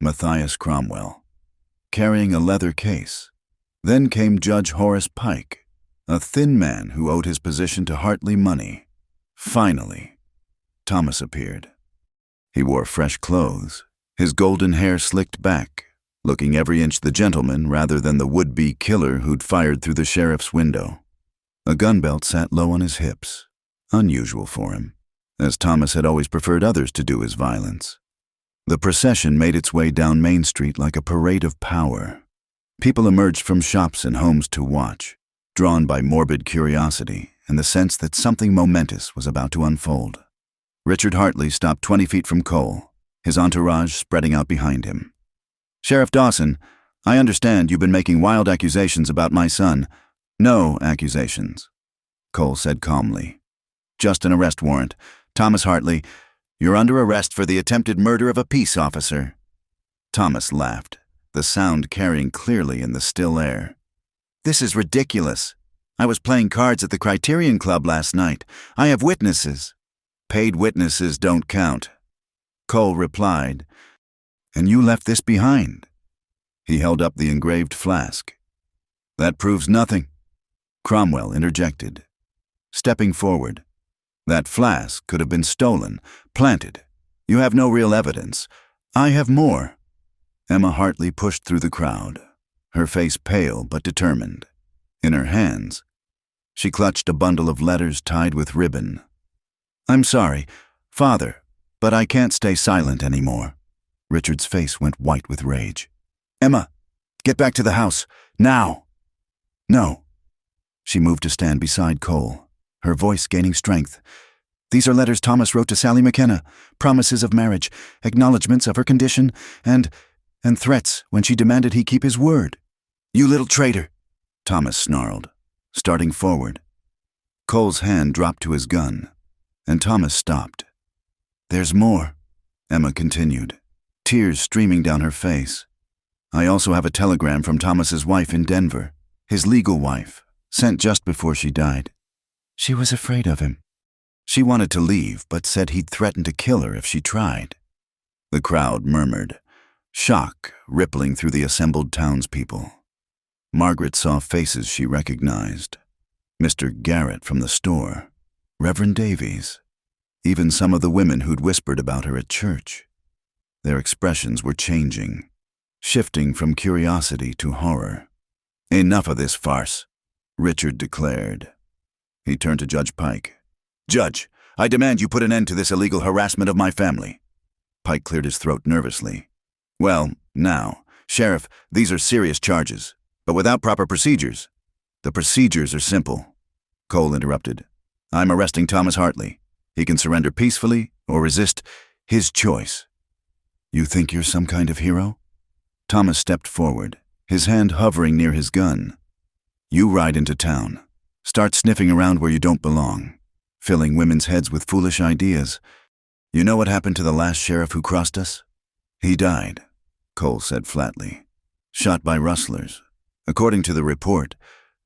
Matthias Cromwell, carrying a leather case. Then came Judge Horace Pike, a thin man who owed his position to Hartley money. Finally, Thomas appeared. He wore fresh clothes, his golden hair slicked back, looking every inch the gentleman rather than the would-be killer who'd fired through the sheriff's window. A gun belt sat low on his hips, unusual for him, as Thomas had always preferred others to do his violence. The procession made its way down Main Street like a parade of power. People emerged from shops and homes to watch, drawn by morbid curiosity and the sense that something momentous was about to unfold. Richard Hartley stopped 20 feet from Cole, his entourage spreading out behind him. "Sheriff Dawson, I understand you've been making wild accusations about my son." "No accusations," Cole said calmly. "Just an arrest warrant. Thomas Hartley, you're under arrest for the attempted murder of a peace officer." Thomas laughed, the sound carrying clearly in the still air. "This is ridiculous. I was playing cards at the Criterion Club last night. I have witnesses." "Paid witnesses don't count," Cole replied. "And you left this behind." He held up the engraved flask. "That proves nothing," Cromwell interjected. Stepping forward, "That flask could have been stolen, planted. You have no real evidence. I have more." Emma Hartley pushed through the crowd, her face pale but determined. In her hands, she clutched a bundle of letters tied with ribbon. "I'm sorry, Father, but I can't stay silent anymore." Richard's face went white with rage. "Emma, get back to the house, now." "No." She moved to stand beside Cole, her voice gaining strength. "These are letters Thomas wrote to Sally McKenna, promises of marriage, acknowledgments of her condition, and threats when she demanded he keep his word." "You little traitor," Thomas snarled, starting forward. Cole's hand dropped to his gun, and Thomas stopped. "There's more," Emma continued, tears streaming down her face. "I also have a telegram from Thomas's wife in Denver, his legal wife, sent just before she died. She was afraid of him. She wanted to leave, but said he'd threaten to kill her if she tried." The crowd murmured, shock rippling through the assembled townspeople. Margaret saw faces she recognized. Mr. Garrett from the store, Reverend Davies, even some of the women who'd whispered about her at church. Their expressions were changing, shifting from curiosity to horror. "Enough of this farce," Richard declared. He turned to Judge Pike. "Judge, I demand you put an end to this illegal harassment of my family." Pike cleared his throat nervously. "Well, now, Sheriff, these are serious charges, but without proper procedures." "The procedures are simple," Cole interrupted. "I'm arresting Thomas Hartley. He can surrender peacefully or resist, his choice." "You think you're some kind of hero?" Thomas stepped forward, his hand hovering near his gun. "You ride into town. Start sniffing around where you don't belong, filling women's heads with foolish ideas. You know what happened to the last sheriff who crossed us?" "He died," Cole said flatly. "Shot by rustlers. According to the report.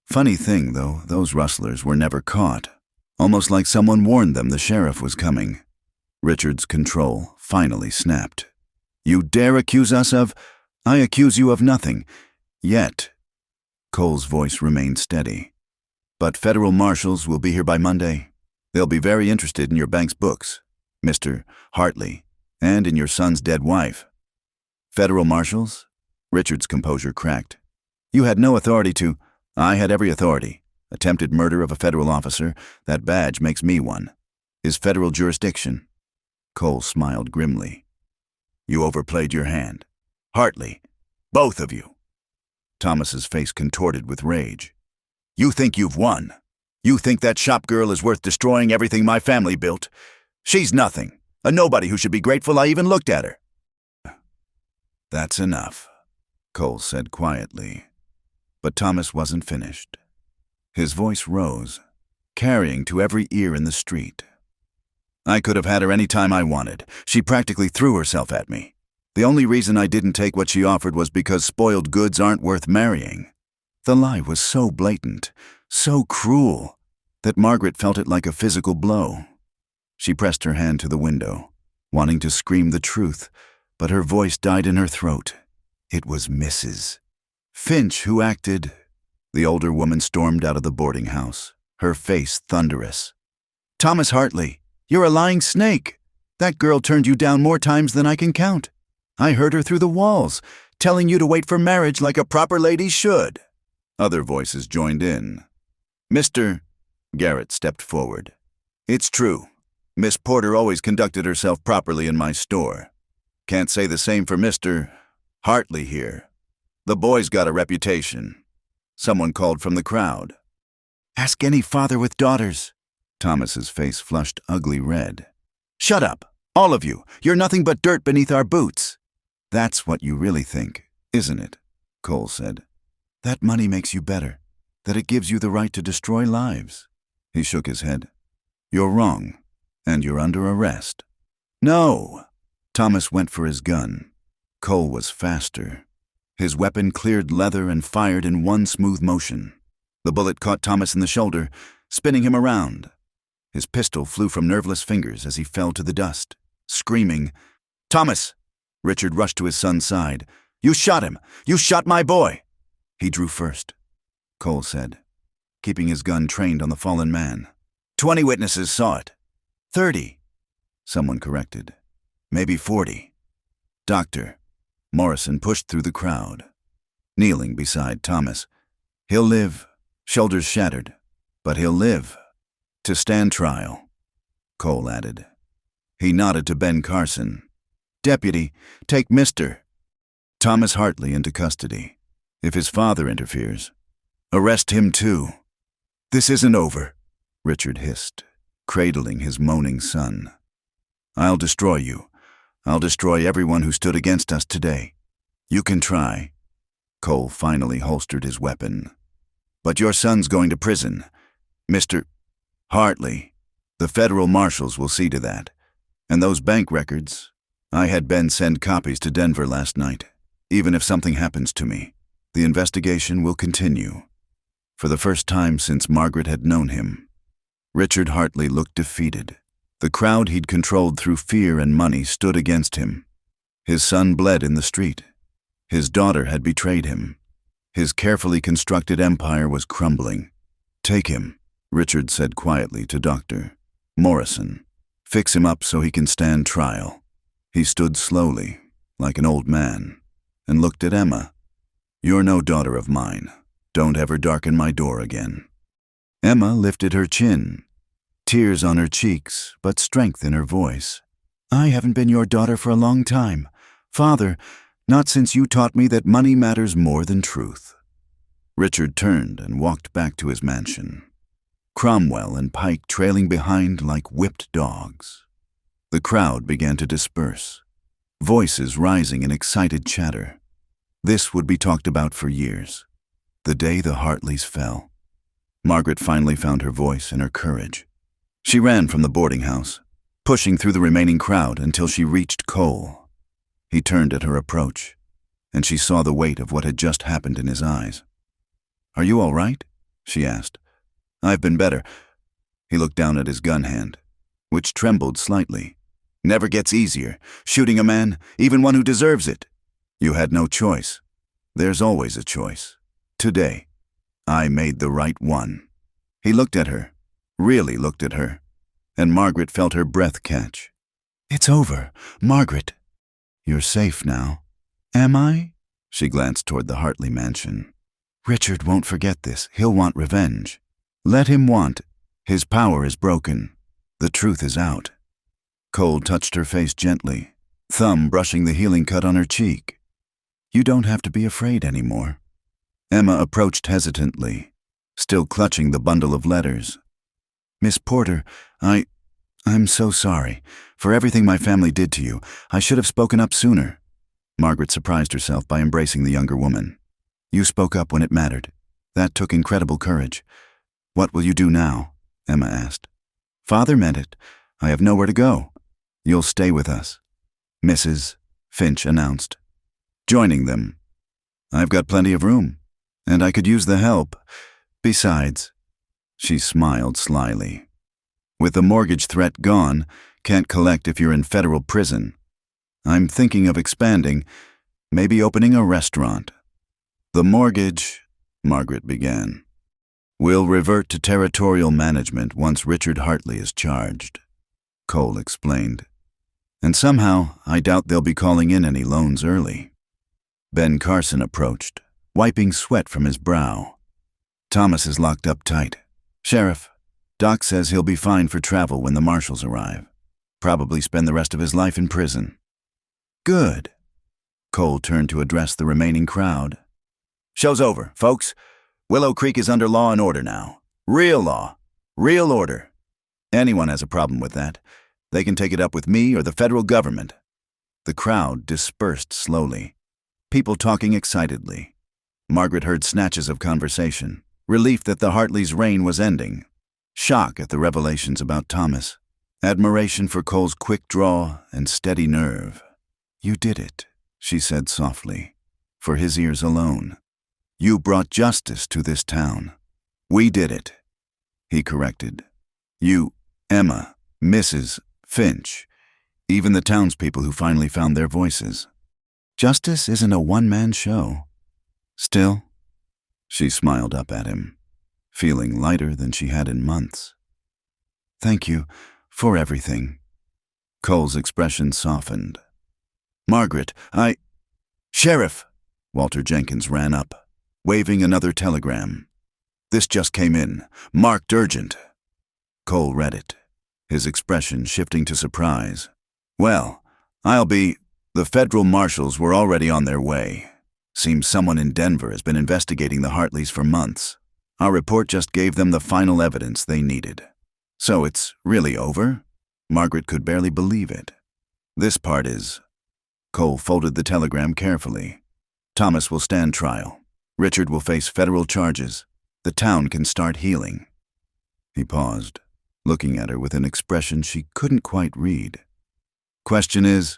Funny thing, though, those rustlers were never caught. Almost like someone warned them the sheriff was coming." Richard's control finally snapped. "You dare accuse us of—" "I accuse you of nothing. Yet." Cole's voice remained steady. "But federal marshals will be here by Monday. They'll be very interested in your bank's books, Mr. Hartley, and in your son's dead wife." "Federal marshals?" Richard's composure cracked. "You had no authority to—" "I had every authority. Attempted murder of a federal officer, that badge makes me one. Is federal jurisdiction." Cole smiled grimly. "You overplayed your hand. Hartley, both of you." Thomas's face contorted with rage. "You think you've won. You think that shop girl is worth destroying everything my family built. She's nothing, a nobody who should be grateful I even looked at her." "That's enough," Cole said quietly. But Thomas wasn't finished. His voice rose, carrying to every ear in the street. "I could have had her any time I wanted. She practically threw herself at me. The only reason I didn't take what she offered was because spoiled goods aren't worth marrying." The lie was so blatant, so cruel, that Margaret felt it like a physical blow. She pressed her hand to the window, wanting to scream the truth, but her voice died in her throat. It was Mrs. Finch who acted. The older woman stormed out of the boarding house, her face thunderous. "Thomas Hartley, you're a lying snake. That girl turned you down more times than I can count. I heard her through the walls, telling you to wait for marriage like a proper lady should." Other voices joined in. "Mr. Garrett stepped forward. "It's true. Miss Porter always conducted herself properly in my store. Can't say the same for Mr. Hartley here. The boy's got a reputation." Someone called from the crowd. "Ask any father with daughters." Thomas's face flushed ugly red. "Shut up," All of you, you're nothing but dirt beneath our boots. That's what you really think, isn't it? Cole said. That money makes you better, that it gives you the right to destroy lives. He shook his head. You're wrong, and you're under arrest. No! Thomas went for his gun. Cole was faster. His weapon cleared leather and fired in one smooth motion. The bullet caught Thomas in the shoulder, spinning him around. His pistol flew from nerveless fingers as he fell to the dust. Screaming, "Thomas!" Richard rushed to his son's side. "You shot him! You shot my boy!" He drew first, Cole said, keeping his gun trained on the fallen man. 20 witnesses saw it. 30, someone corrected. Maybe 40. Doctor, Morrison pushed through the crowd, kneeling beside Thomas. He'll live, shoulders shattered, but he'll live. To stand trial, Cole added. He nodded to Ben Carson. Deputy, take Mr. Thomas Hartley into custody. If his father interferes, arrest him too. This isn't over, Richard hissed, cradling his moaning son. I'll destroy you. I'll destroy everyone who stood against us today. You can try. Cole finally holstered his weapon. But your son's going to prison. Mr. Hartley, the federal marshals will see to that. And those bank records, I had Ben send copies to Denver last night. Even if something happens to me, the investigation will continue. For the first time since Margaret had known him, Richard Hartley looked defeated. The crowd he'd controlled through fear and money stood against him. His son bled in the street. His daughter had betrayed him. His carefully constructed empire was crumbling. Take him, Richard said quietly to Dr. Morrison. Fix him up so he can stand trial. He stood slowly, like an old man, and looked at Emma. You're no daughter of mine. Don't ever darken my door again. Emma lifted her chin, tears on her cheeks, but strength in her voice. I haven't been your daughter for a long time. Father, not since you taught me that money matters more than truth. Richard turned and walked back to his mansion, Cromwell and Pike trailing behind like whipped dogs. The crowd began to disperse, voices rising in excited chatter. This would be talked about for years. The day the Hartleys fell. Margaret finally found her voice and her courage. She ran from the boarding house, pushing through the remaining crowd until she reached Cole. He turned at her approach, and she saw the weight of what had just happened in his eyes. Are you all right? She asked. I've been better. He looked down at his gun hand, which trembled slightly. Never gets easier, shooting a man, even one who deserves it. You had no choice. There's always a choice. Today, I made the right one. He looked at her, really looked at her, and Margaret felt her breath catch. It's over, Margaret. You're safe now. Am I? She glanced toward the Hartley mansion. Richard won't forget this. He'll want revenge. Let him want. His power is broken. The truth is out. Cole touched her face gently, thumb brushing the healing cut on her cheek. You don't have to be afraid anymore. Emma approached hesitantly, still clutching the bundle of letters. Miss Porter, I'm so sorry. For everything my family did to you, I should have spoken up sooner. Margaret surprised herself by embracing the younger woman. You spoke up when it mattered. That took incredible courage. What will you do now? Emma asked. Father meant it. I have nowhere to go. You'll stay with us, Mrs. Finch announced, joining them. I've got plenty of room, and I could use the help. Besides, she smiled slyly. With the mortgage threat gone, can't collect if you're in federal prison. I'm thinking of expanding, maybe opening a restaurant. The mortgage, Margaret began, will revert to territorial management once Richard Hartley is charged, Cole explained. And somehow, I doubt they'll be calling in any loans early. Ben Carson approached, wiping sweat from his brow. Thomas is locked up tight. Sheriff, Doc says he'll be fine for travel when the marshals arrive. Probably spend the rest of his life in prison. Good. Cole turned to address the remaining crowd. Show's over, folks. Willow Creek is under law and order now. Real law. Real order. Anyone has a problem with that, They can take it up with me or the federal government." The crowd dispersed slowly, people talking excitedly. Margaret heard snatches of conversation, relief that the Hartleys' reign was ending, shock at the revelations about Thomas, admiration for Cole's quick draw and steady nerve. "You did it," she said softly, for his ears alone. "You brought justice to this town." "We did it," he corrected. "You, Emma, Mrs. Finch, even the townspeople who finally found their voices. Justice isn't a one-man show." "Still," she smiled up at him, feeling lighter than she had in months. "Thank you for everything." Cole's expression softened. "Margaret, Sheriff!" Walter Jenkins ran up, waving another telegram. "This just came in, marked urgent." Cole read it, his expression shifting to surprise. "Well, the federal marshals were already on their way. Seems someone in Denver has been investigating the Hartleys for months. Our report just gave them the final evidence they needed." "So it's really over?" Margaret could barely believe it. "This part is." Cole folded the telegram carefully. "Thomas will stand trial. Richard will face federal charges. The town can start healing." He paused, looking at her with an expression she couldn't quite read. "Question is,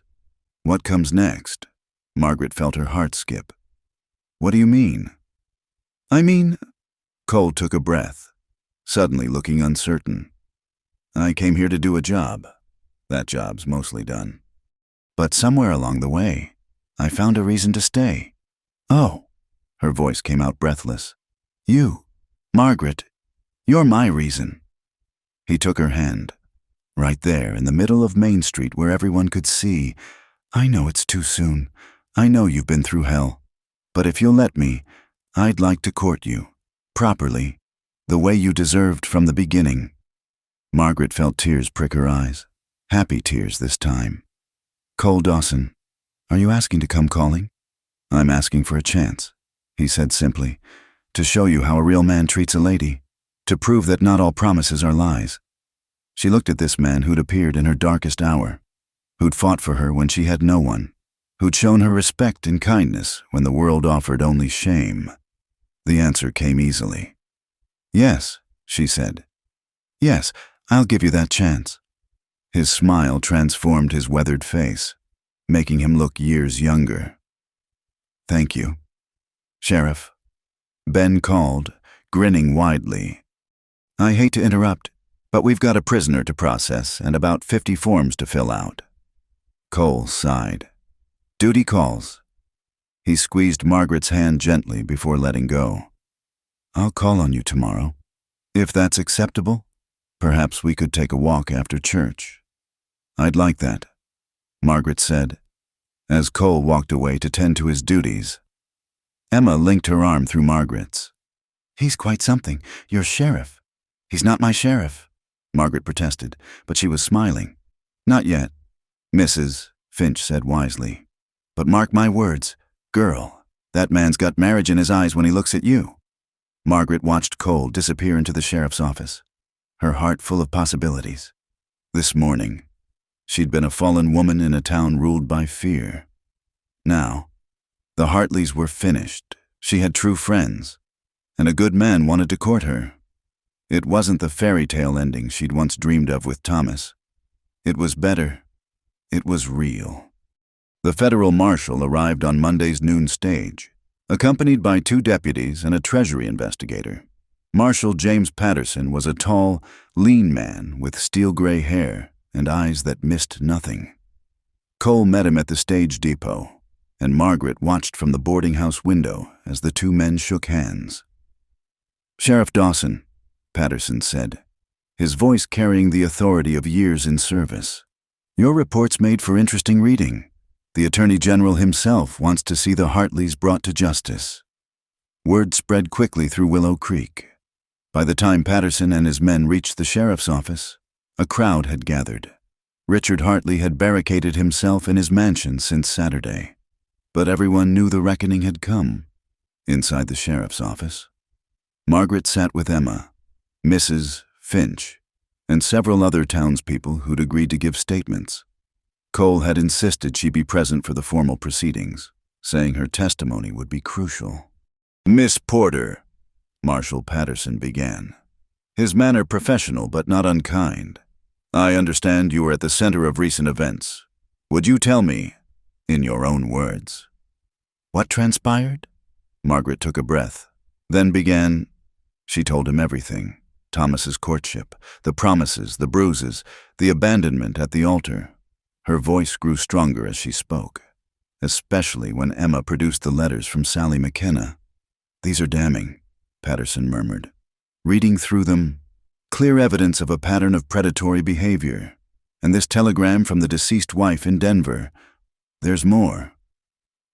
what comes next?" Margaret felt her heart skip. "What do you mean?" "I mean," Cole took a breath, suddenly looking uncertain. "I came here to do a job. That job's mostly done. But somewhere along the way, I found a reason to stay." "Oh," her voice came out breathless. "You, Margaret, you're my reason." He took her hand, right there in the middle of Main Street where everyone could see. "I know it's too soon. I know you've been through hell. But if you'll let me, I'd like to court you, properly, the way you deserved from the beginning." Margaret felt tears prick her eyes, happy tears this time. "Cole Dawson, are you asking to come calling?" "I'm asking for a chance," he said simply, "to show you how a real man treats a lady, to prove that not all promises are lies." She looked at this man who'd appeared in her darkest hour, who'd fought for her when she had no one, who'd shown her respect and kindness when the world offered only shame. The answer came easily. "Yes," she said. "Yes, I'll give you that chance." His smile transformed his weathered face, making him look years younger. "Thank you, Sheriff." Ben called, grinning widely. "I hate to interrupt, but we've got a prisoner to process and about 50 forms to fill out." Cole sighed. "Duty calls." He squeezed Margaret's hand gently before letting go. "I'll call on you tomorrow. If that's acceptable, perhaps we could take a walk after church." "I'd like that," Margaret said, as Cole walked away to tend to his duties. Emma linked her arm through Margaret's. "He's quite something, your sheriff." "He's not my sheriff," Margaret protested, but she was smiling. "Not yet," Mrs. Finch said wisely. "But mark my words, girl, that man's got marriage in his eyes when he looks at you." Margaret watched Cole disappear into the sheriff's office, her heart full of possibilities. This morning, she'd been a fallen woman in a town ruled by fear. Now, the Hartleys were finished. She had true friends, and a good man wanted to court her. It wasn't the fairy tale ending she'd once dreamed of with Thomas. It was better. It was real. The federal marshal arrived on Monday's noon stage, accompanied by 2 deputies and a Treasury investigator. Marshal James Patterson was a tall, lean man with steel-gray hair and eyes that missed nothing. Cole met him at the stage depot, and Margaret watched from the boarding house window as the 2 men shook hands. "Sheriff Dawson," Patterson said, his voice carrying the authority of years in service. "Your report's made for interesting reading. The Attorney General himself wants to see the Hartleys brought to justice." Word spread quickly through Willow Creek. By the time Patterson and his men reached the sheriff's office, a crowd had gathered. Richard Hartley had barricaded himself in his mansion since Saturday. But everyone knew the reckoning had come. Inside the sheriff's office, Margaret sat with Emma, Mrs. Finch, and several other townspeople who'd agreed to give statements. Cole had insisted she be present for the formal proceedings, saying her testimony would be crucial. "Miss Porter," Marshal Patterson began, his manner professional but not unkind. "I understand you were at the center of recent events. Would you tell me, in your own words, what transpired?" Margaret took a breath, then began. She told him everything. Thomas's courtship, the promises, the bruises, the abandonment at the altar. Her voice grew stronger as she spoke, especially when Emma produced the letters from Sally McKenna. "These are damning," Patterson murmured. Reading through them, clear evidence of a pattern of predatory behavior. And this telegram from the deceased wife in Denver. "There's more."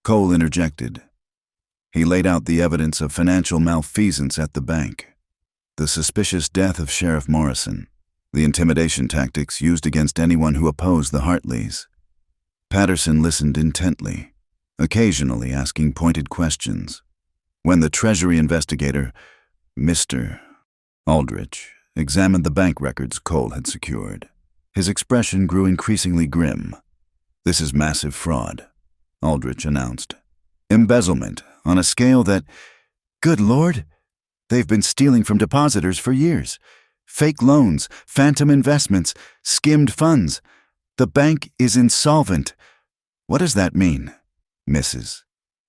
Cole interjected. He laid out the evidence of financial malfeasance at the bank, the suspicious death of Sheriff Morrison, the intimidation tactics used against anyone who opposed the Hartleys. Patterson listened intently, occasionally asking pointed questions. When the Treasury investigator, Mr. Aldrich, examined the bank records Cole had secured, his expression grew increasingly grim. "This is massive fraud," Aldrich announced. "Embezzlement on a scale that, good Lord, they've been stealing from depositors for years. Fake loans, phantom investments, skimmed funds. The bank is insolvent." "What does that mean, Mrs.?"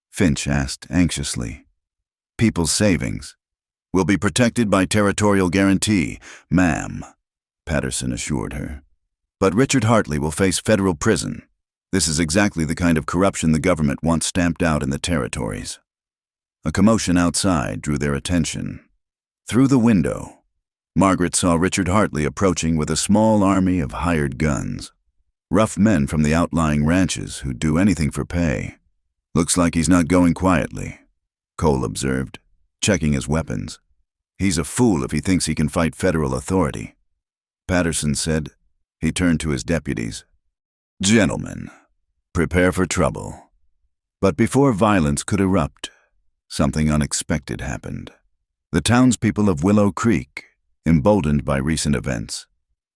Finch asked anxiously. "People's savings will be protected by territorial guarantee, ma'am," Patterson assured her. "But Richard Hartley will face federal prison. This is exactly the kind of corruption the government wants stamped out in the territories." A commotion outside drew their attention. Through the window, Margaret saw Richard Hartley approaching with a small army of hired guns. Rough men from the outlying ranches who'd do anything for pay. "Looks like he's not going quietly," Cole observed, checking his weapons. "He's a fool if he thinks he can fight federal authority." Patterson said. He turned to his deputies. "Gentlemen, prepare for trouble." But before violence could erupt, something unexpected happened. The townspeople of Willow Creek, emboldened by recent events,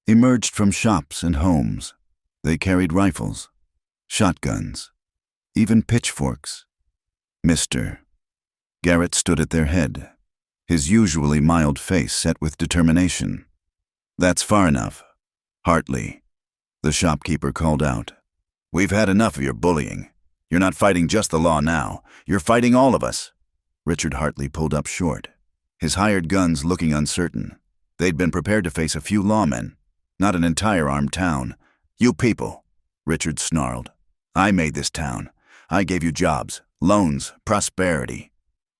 emerged from shops and homes. They carried rifles, shotguns, even pitchforks. Mr. Garrett stood at their head, his usually mild face set with determination. "That's far enough, Hartley," the shopkeeper called out. "We've had enough of your bullying. You're not fighting just the law now. You're fighting all of us." Richard Hartley pulled up short, his hired guns looking uncertain. They'd been prepared to face a few lawmen, not an entire armed town. "You people," Richard snarled. "I made this town. I gave you jobs, loans, prosperity.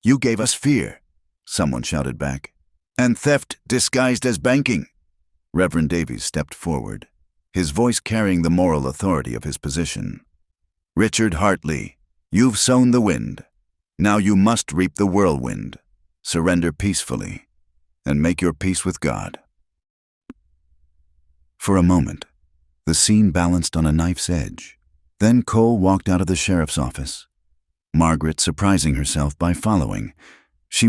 You gave us fear," someone shouted back. "And theft disguised as banking." Reverend Davies stepped forward, his voice carrying the moral authority of his position. "Richard Hartley, you've sown the wind. Now you must reap the whirlwind. Surrender peacefully, and make your peace with God." For a moment, the scene balanced on a knife's edge. Then Cole walked out of the sheriff's office, Margaret surprising herself by following. She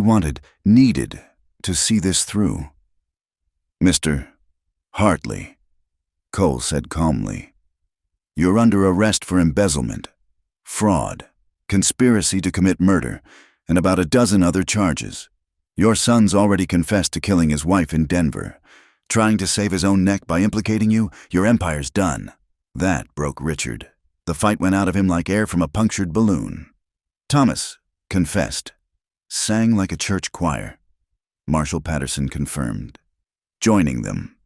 needed to see this through. "Mr. Hartley," Cole said calmly, "you're under arrest for embezzlement, fraud, conspiracy to commit murder, and about a dozen other charges. Your son's already confessed to killing his wife in Denver. Trying to save his own neck by implicating you, your empire's done." That broke Richard. The fight went out of him like air from a punctured balloon. "Thomas confessed. Sang like a church choir," Marshal Patterson confirmed. "Joining them.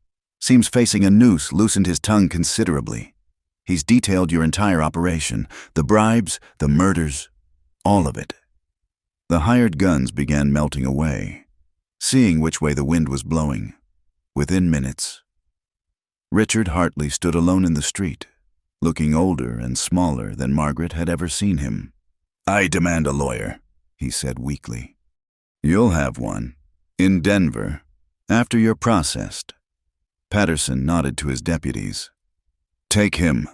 Seems facing a noose loosened his tongue considerably. He's detailed your entire operation, the bribes, the murders, all of it." The hired guns began melting away, seeing which way the wind was blowing. Within minutes, Richard Hartley stood alone in the street, looking older and smaller than Margaret had ever seen him. "I demand a lawyer," he said weakly. "You'll have one. In Denver, after you're processed." Patterson nodded to his deputies. "Take him."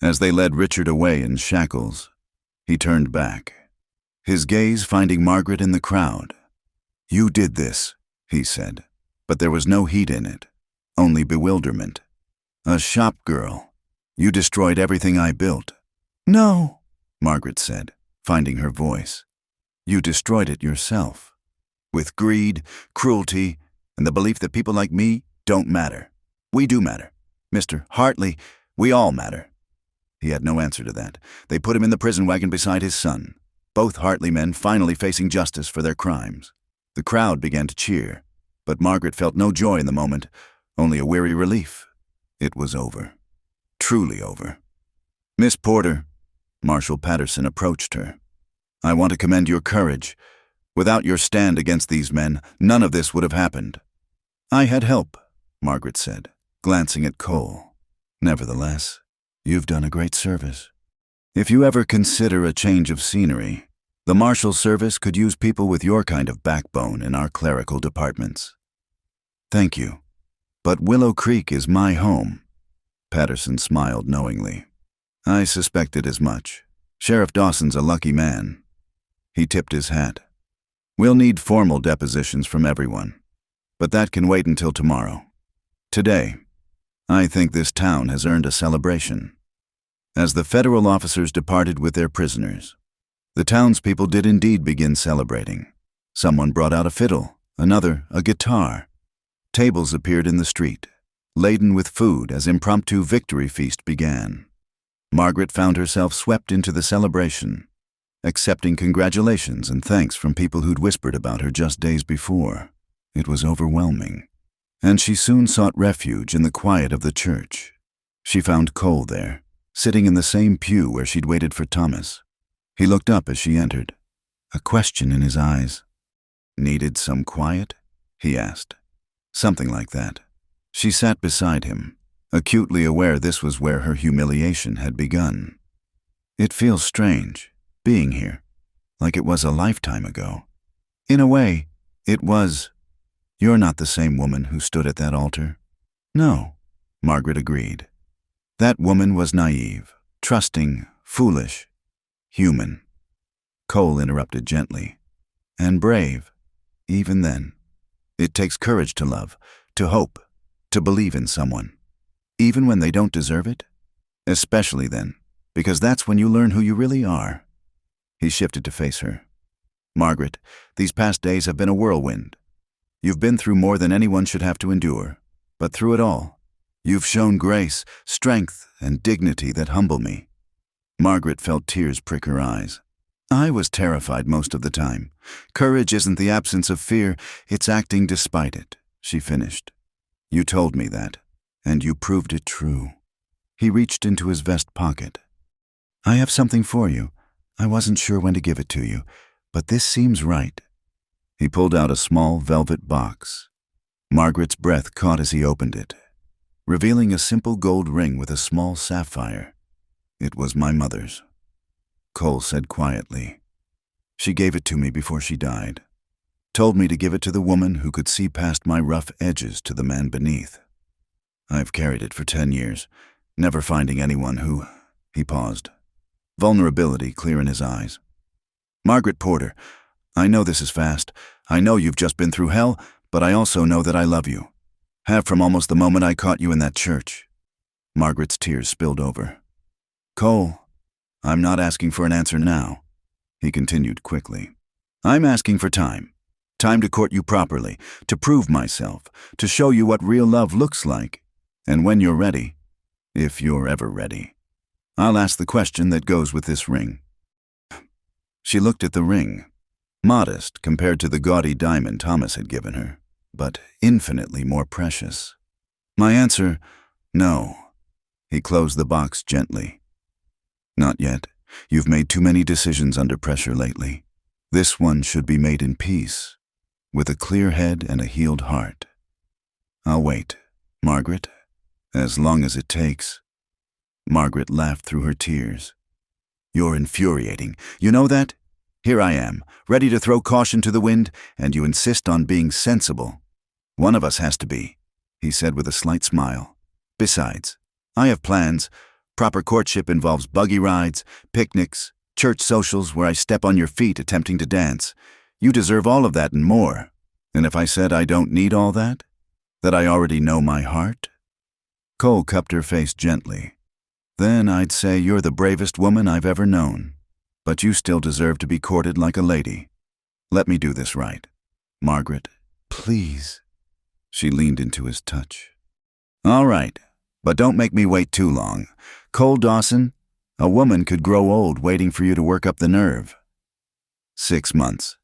As they led Richard away in shackles, he turned back, his gaze finding Margaret in the crowd. "You did this," he said, but there was no heat in it, only bewilderment. A shop girl. You destroyed everything I built. No, Margaret said, finding her voice. You destroyed it yourself. With greed, cruelty, and the belief that people like me don't matter. We do matter. Mr. Hartley, we all matter. He had no answer to that. They put him in the prison wagon beside his son, both Hartley men finally facing justice for their crimes. The crowd began to cheer, but Margaret felt no joy in the moment, only a weary relief. It was over. Truly over. Miss Porter, Marshal Patterson approached her. I want to commend your courage. Without your stand against these men, none of this would have happened. I had help, Margaret said, glancing at Cole. Nevertheless, you've done a great service. If you ever consider a change of scenery, the Marshal Service could use people with your kind of backbone in our clerical departments. Thank you, but Willow Creek is my home. Patterson smiled knowingly. I suspected as much. Sheriff Dawson's a lucky man. He tipped his hat. We'll need formal depositions from everyone, but that can wait until tomorrow. Today, I think this town has earned a celebration. As the federal officers departed with their prisoners, the townspeople did indeed begin celebrating. Someone brought out a fiddle, another a guitar. Tables appeared in the street, laden with food as impromptu victory feast began. Margaret found herself swept into the celebration, accepting congratulations and thanks from people who'd whispered about her just days before. It was overwhelming, and she soon sought refuge in the quiet of the church. She found Cole there, sitting in the same pew where she'd waited for Thomas. He looked up as she entered, a question in his eyes. Needed some quiet? He asked. Something like that. She sat beside him, acutely aware this was where her humiliation had begun. It feels strange, being here, like it was a lifetime ago. In a way, it was. You're not the same woman who stood at that altar. No, Margaret agreed. That woman was naive, trusting, foolish, human. Cole interrupted gently. And brave, even then. It takes courage to love, to hope, to believe in someone. Even when they don't deserve it? Especially then, because that's when you learn who you really are. He shifted to face her. Margaret, these past days have been a whirlwind. You've been through more than anyone should have to endure, but through it all, you've shown grace, strength, and dignity that humble me. Margaret felt tears prick her eyes. I was terrified most of the time. Courage isn't the absence of fear, it's acting despite it, she finished. You told me that, and you proved it true. He reached into his vest pocket. I have something for you. I wasn't sure when to give it to you, but this seems right. He pulled out a small velvet box. Margaret's breath caught as he opened it, revealing a simple gold ring with a small sapphire. It was my mother's. Cole said quietly. She gave it to me before she died. Told me to give it to the woman who could see past my rough edges to the man beneath. I've carried it for 10 years, never finding anyone who... He paused, vulnerability clear in his eyes. Margaret Porter, I know this is fast. I know you've just been through hell, but I also know that I love you. Have from almost the moment I caught you in that church. Margaret's tears spilled over. Cole, I'm not asking for an answer now, he continued quickly. I'm asking for time. Time to court you properly, to prove myself, to show you what real love looks like. And when you're ready, if you're ever ready, I'll ask the question that goes with this ring. She looked at the ring, modest compared to the gaudy diamond Thomas had given her, but infinitely more precious. My answer, no. He closed the box gently. Not yet. You've made too many decisions under pressure lately. This one should be made in peace, with a clear head and a healed heart. I'll wait, Margaret, as long as it takes. Margaret laughed through her tears. You're infuriating. You know that? Here I am, ready to throw caution to the wind, and you insist on being sensible. One of us has to be, he said with a slight smile. Besides, I have plans. Proper courtship involves buggy rides, picnics, church socials where I step on your feet attempting to dance. You deserve all of that and more. And if I said I don't need all that? That I already know my heart? Cole cupped her face gently. Then I'd say you're the bravest woman I've ever known, but you still deserve to be courted like a lady. Let me do this right. Margaret, please. She leaned into his touch. All right, but don't make me wait too long. Cole Dawson, a woman could grow old waiting for you to work up the nerve. 6 months,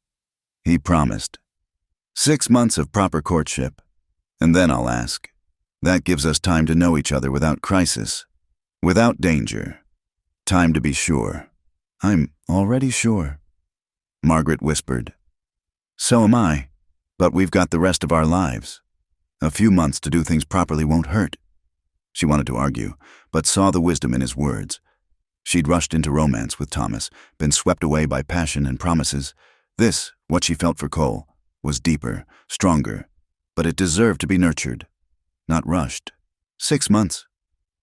he promised. 6 months of proper courtship, and then I'll ask. That gives us time to know each other without crisis, without danger. Time to be sure. I'm already sure. Margaret whispered. So am I, but we've got the rest of our lives. A few months to do things properly won't hurt. She wanted to argue, but saw the wisdom in his words. She'd rushed into romance with Thomas, been swept away by passion and promises. This, what she felt for Cole, was deeper, stronger, but it deserved to be nurtured, not rushed. 6 months.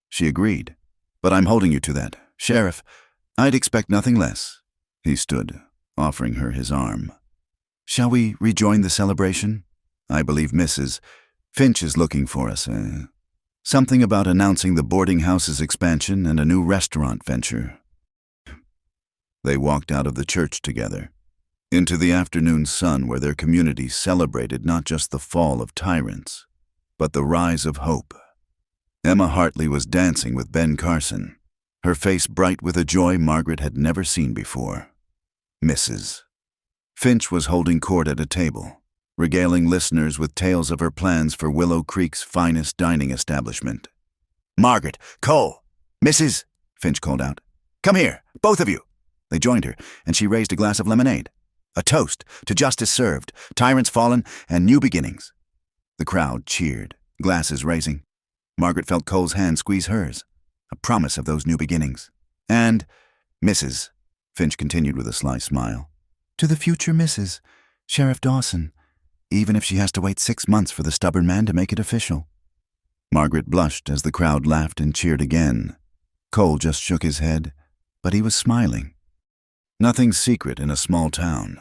She agreed. But I'm holding you to that. Sheriff, I'd expect nothing less. He stood, offering her his arm. Shall we rejoin the celebration? I believe Mrs. Finch is looking for us. Something about announcing the boarding house's expansion and a new restaurant venture. They walked out of the church together, into the afternoon sun where their community celebrated not just the fall of tyrants, but the rise of hope. Emma Hartley was dancing with Ben Carson, her face bright with a joy Margaret had never seen before. Mrs. Finch was holding court at a table, regaling listeners with tales of her plans for Willow Creek's finest dining establishment. Margaret, Cole, Mrs. Finch called out. Come here, both of you. They joined her, and she raised a glass of lemonade. A toast to justice served, tyrants fallen, and new beginnings. The crowd cheered, glasses raising. Margaret felt Cole's hand squeeze hers, a promise of those new beginnings. And, Mrs. Finch continued with a sly smile, to the future Mrs. Sheriff Dawson, even if she has to wait 6 months for the stubborn man to make it official. Margaret blushed as the crowd laughed and cheered again. Cole just shook his head, but he was smiling. Nothing secret in a small town.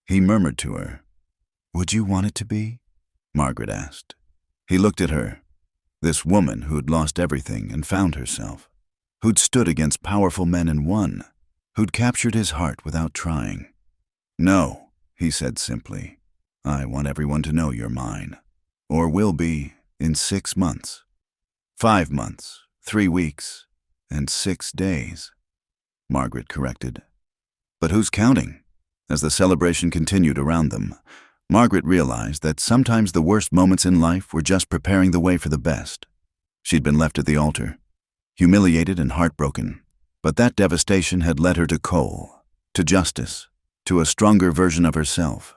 He murmured to her. Would you want it to be? Margaret asked. He looked at her, this woman who'd lost everything and found herself, who'd stood against powerful men and won, who'd captured his heart without trying. No, he said simply. I want everyone to know you're mine, or will be in 6 months. 5 months, 3 weeks, and 6 days, Margaret corrected. But who's counting? As the celebration continued around them, Margaret realized that sometimes the worst moments in life were just preparing the way for the best. She'd been left at the altar, humiliated and heartbroken, but that devastation had led her to Cole, to justice, to a stronger version of herself.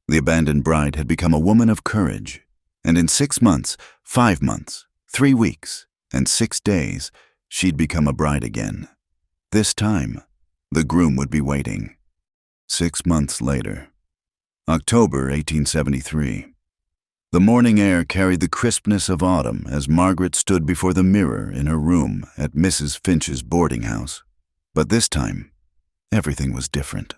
The abandoned bride had become a woman of courage, and in 6 months, 5 months, 3 weeks, and 6 days, she'd become a bride again. This time, the groom would be waiting. 6 months later. October 1873. The morning air carried the crispness of autumn as Margaret stood before the mirror in her room at Mrs. Finch's boarding house. But this time, everything was different.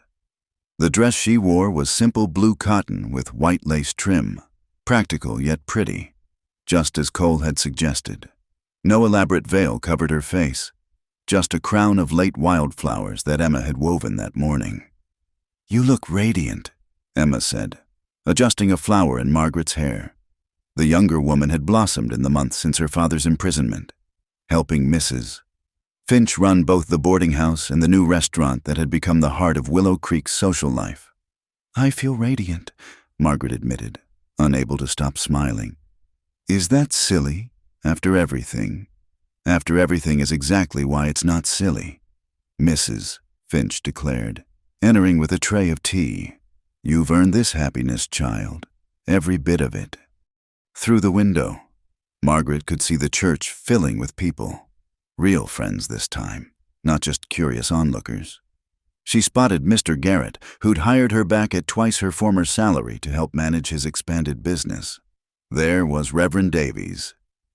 The dress she wore was simple blue cotton with white lace trim, practical yet pretty, just as Cole had suggested. No elaborate veil covered her face, just a crown of late wildflowers that Emma had woven that morning. You look radiant, Emma said, adjusting a flower in Margaret's hair. The younger woman had blossomed in the months since her father's imprisonment, helping Mrs. Finch run both the boarding house and the new restaurant that had become the heart of Willow Creek's social life. I feel radiant, Margaret admitted, unable to stop smiling. Is that silly, after everything? After everything is exactly why it's not silly, Mrs. Finch declared, entering with a tray of tea. You've earned this happiness, child, every bit of it. Through the window, Margaret could see the church filling with people. Real friends this time, not just curious onlookers. She spotted Mr. Garrett, who'd hired her back at twice her former salary to help manage his expanded business. There was Reverend Davies,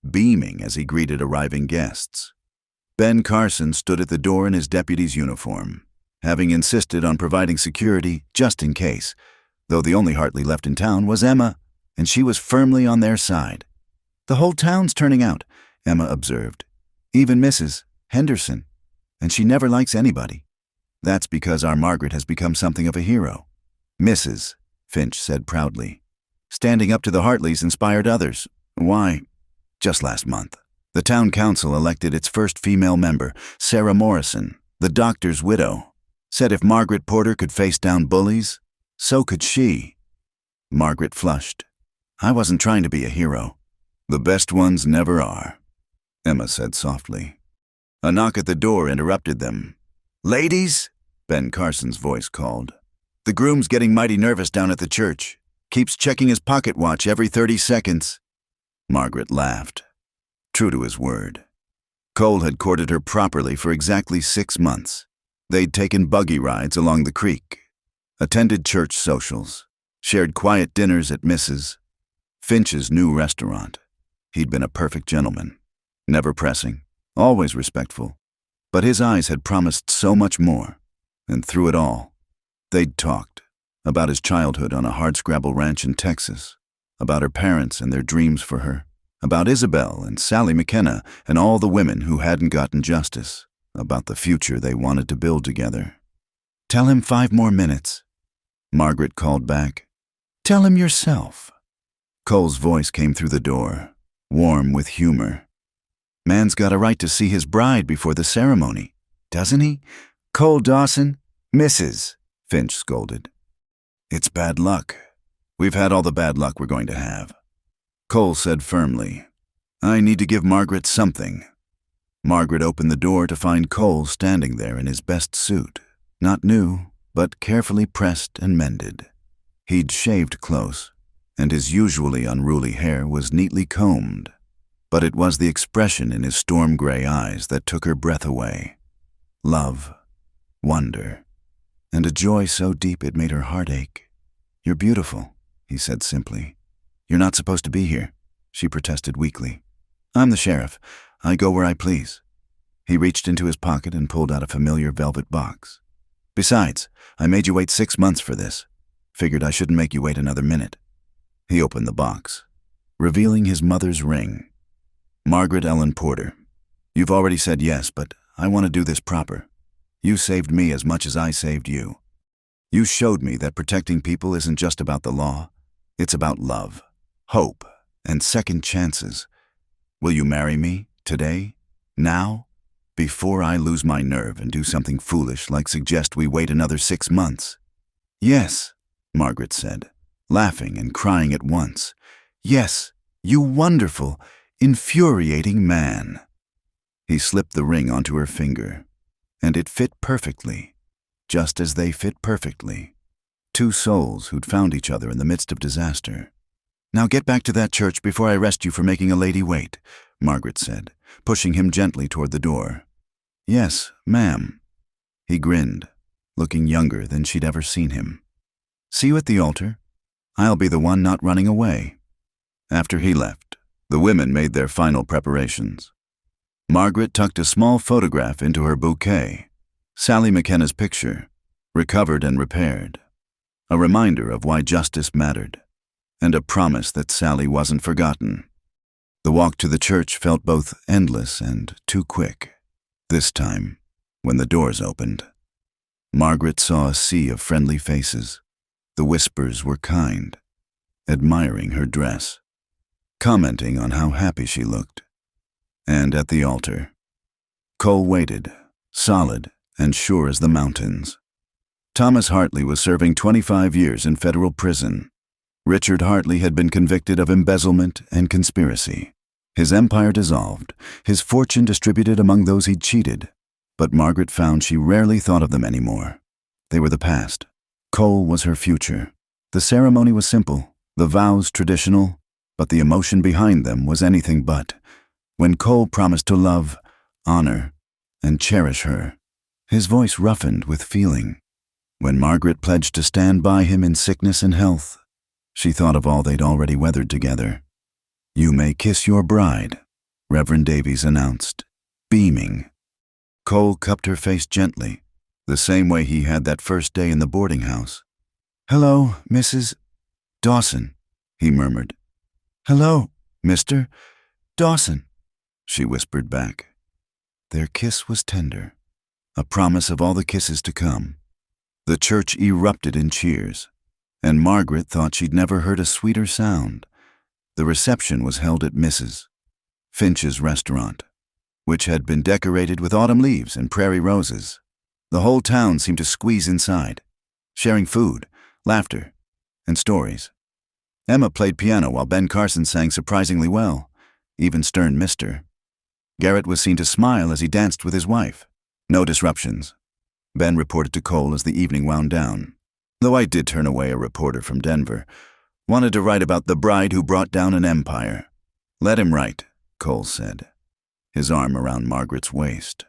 beaming as he greeted arriving guests. Ben Carson stood at the door in his deputy's uniform, having insisted on providing security just in case, though the only Hartley left in town was Emma, and she was firmly on their side. The whole town's turning out, Emma observed. Even Mrs. Henderson. And she never likes anybody. That's because our Margaret has become something of a hero. Mrs. Finch said proudly. Standing up to the Hartleys inspired others. Why? Just last month, the town council elected its first female member, Sarah Morrison, the doctor's widow. Said if Margaret Porter could face down bullies, so could she. Margaret flushed. I wasn't trying to be a hero. The best ones never are, Emma said softly. A knock at the door interrupted them. Ladies, Ben Carson's voice called. The groom's getting mighty nervous down at the church. Keeps checking his pocket watch every 30 seconds. Margaret laughed. True to his word. Cole had courted her properly for exactly 6 months. They'd taken buggy rides along the creek, attended church socials, shared quiet dinners at Mrs. Finch's new restaurant. He'd been a perfect gentleman, never pressing, always respectful. But his eyes had promised so much more, and through it all, they'd talked about his childhood on a hardscrabble ranch in Texas, about her parents and their dreams for her, about Isabel and Sally McKenna and all the women who hadn't gotten justice, about the future they wanted to build together. Tell him 5 more minutes, Margaret called back. Tell him yourself. Cole's voice came through the door, warm with humor. Man's got a right to see his bride before the ceremony, doesn't he? Cole Dawson, Mrs. Finch scolded. It's bad luck. We've had all the bad luck we're going to have. Cole said firmly, I need to give Margaret something. Margaret opened the door to find Cole standing there in his best suit, not new, but carefully pressed and mended. He'd shaved close, and his usually unruly hair was neatly combed. But it was the expression in his storm-gray eyes that took her breath away. Love, wonder, and a joy so deep it made her heart ache. You're beautiful, he said simply. You're not supposed to be here, she protested weakly. I'm the sheriff. I go where I please. He reached into his pocket and pulled out a familiar velvet box. Besides, I made you wait 6 months for this. Figured I shouldn't make you wait another minute. He opened the box, revealing his mother's ring. Margaret Ellen Porter, you've already said yes, but I want to do this proper. You saved me as much as I saved you. You showed me that protecting people isn't just about the law. It's about love, hope, and second chances. Will you marry me today, now, before I lose my nerve and do something foolish like suggest we wait another 6 months? Yes, Margaret said, laughing and crying at once. Yes, you wonderful, infuriating man. He slipped the ring onto her finger, and it fit perfectly, just as they fit perfectly. 2 souls who'd found each other in the midst of disaster. Now get back to that church before I arrest you for making a lady wait, Margaret said, pushing him gently toward the door. Yes, ma'am. He grinned, looking younger than she'd ever seen him. See you at the altar. I'll be the one not running away. After he left, the women made their final preparations. Margaret tucked a small photograph into her bouquet, Sally McKenna's picture, recovered and repaired, a reminder of why justice mattered, and a promise that Sally wasn't forgotten. The walk to the church felt both endless and too quick. This time, when the doors opened, Margaret saw a sea of friendly faces. The whispers were kind, admiring her dress, commenting on how happy she looked. And at the altar, Cole waited, solid and sure as the mountains. Thomas Hartley was serving 25 years in federal prison. Richard Hartley had been convicted of embezzlement and conspiracy. His empire dissolved, his fortune distributed among those he'd cheated. But Margaret found she rarely thought of them anymore. They were the past. Cole was her future. The ceremony was simple, the vows traditional, but the emotion behind them was anything but. When Cole promised to love, honor, and cherish her, his voice roughened with feeling. When Margaret pledged to stand by him in sickness and health, she thought of all they'd already weathered together. You may kiss your bride, Reverend Davies announced, beaming. Cole cupped her face gently, the same way he had that first day in the boarding house. Hello, Mrs. Dawson, he murmured. Hello, Mr. Dawson, she whispered back. Their kiss was tender, a promise of all the kisses to come. The church erupted in cheers, and Margaret thought she'd never heard a sweeter sound. The reception was held at Mrs. Finch's restaurant, which had been decorated with autumn leaves and prairie roses. The whole town seemed to squeeze inside, sharing food, laughter, and stories. Emma played piano while Ben Carson sang surprisingly well, even stern Mr. Garrett was seen to smile as he danced with his wife. No disruptions, Ben reported to Cole as the evening wound down. Though I did turn away a reporter from Denver. Wanted to write about the bride who brought down an empire. Let him write, Cole said, his arm around Margaret's waist.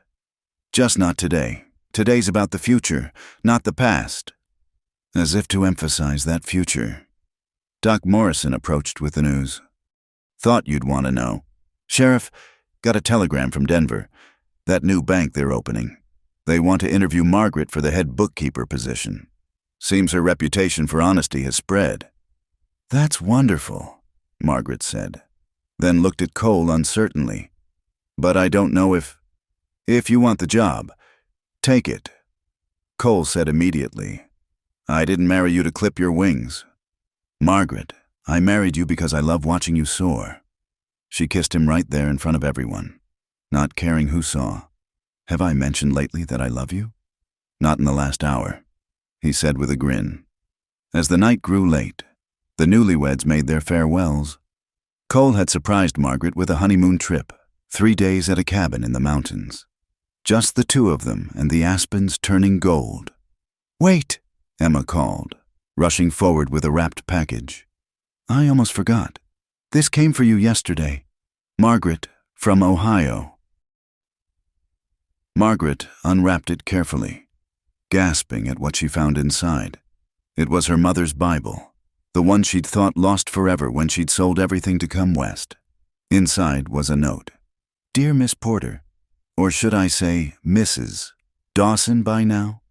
Just not today. Today's about the future, not the past. As if to emphasize that future, Doc Morrison approached with the news. Thought you'd want to know. Sheriff, got a telegram from Denver. That new bank they're opening. They want to interview Margaret for the head bookkeeper position. Seems her reputation for honesty has spread. That's wonderful, Margaret said, then looked at Cole uncertainly. But I don't know if you want the job, take it. Cole said immediately, I didn't marry you to clip your wings. Margaret, I married you because I love watching you soar. She kissed him right there in front of everyone, not caring who saw. Have I mentioned lately that I love you? Not in the last hour, he said with a grin. As the night grew late, the newlyweds made their farewells. Cole had surprised Margaret with a honeymoon trip, 3 days at a cabin in the mountains. Just the two of them and the aspens turning gold. Wait, Emma called, rushing forward with a wrapped package. I almost forgot. This came for you yesterday. Margaret, from Ohio. Margaret unwrapped it carefully, gasping at what she found inside. It was her mother's Bible, the one she'd thought lost forever when she'd sold everything to come west. Inside was a note. Dear Miss Porter, or should I say Mrs. Dawson by now?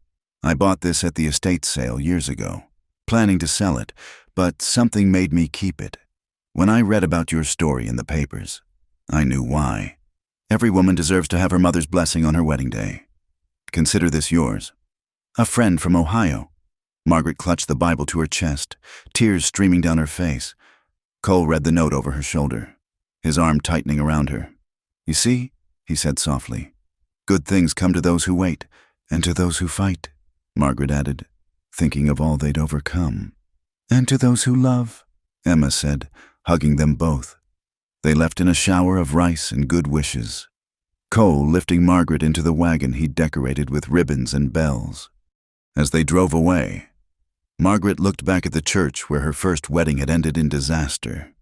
I bought this at the estate sale years ago, planning to sell it, but something made me keep it. When I read about your story in the papers, I knew why. Every woman deserves to have her mother's blessing on her wedding day. Consider this yours. A friend from Ohio. Margaret clutched the Bible to her chest, tears streaming down her face. Cole read the note over her shoulder, his arm tightening around her. You see, he said softly, good things come to those who wait, and to those who fight, Margaret added, thinking of all they'd overcome. And to those who love, Emma said, hugging them both. They left in a shower of rice and good wishes. Cole lifting Margaret into the wagon he'd decorated with ribbons and bells. As they drove away, Margaret looked back at the church where her first wedding had ended in disaster.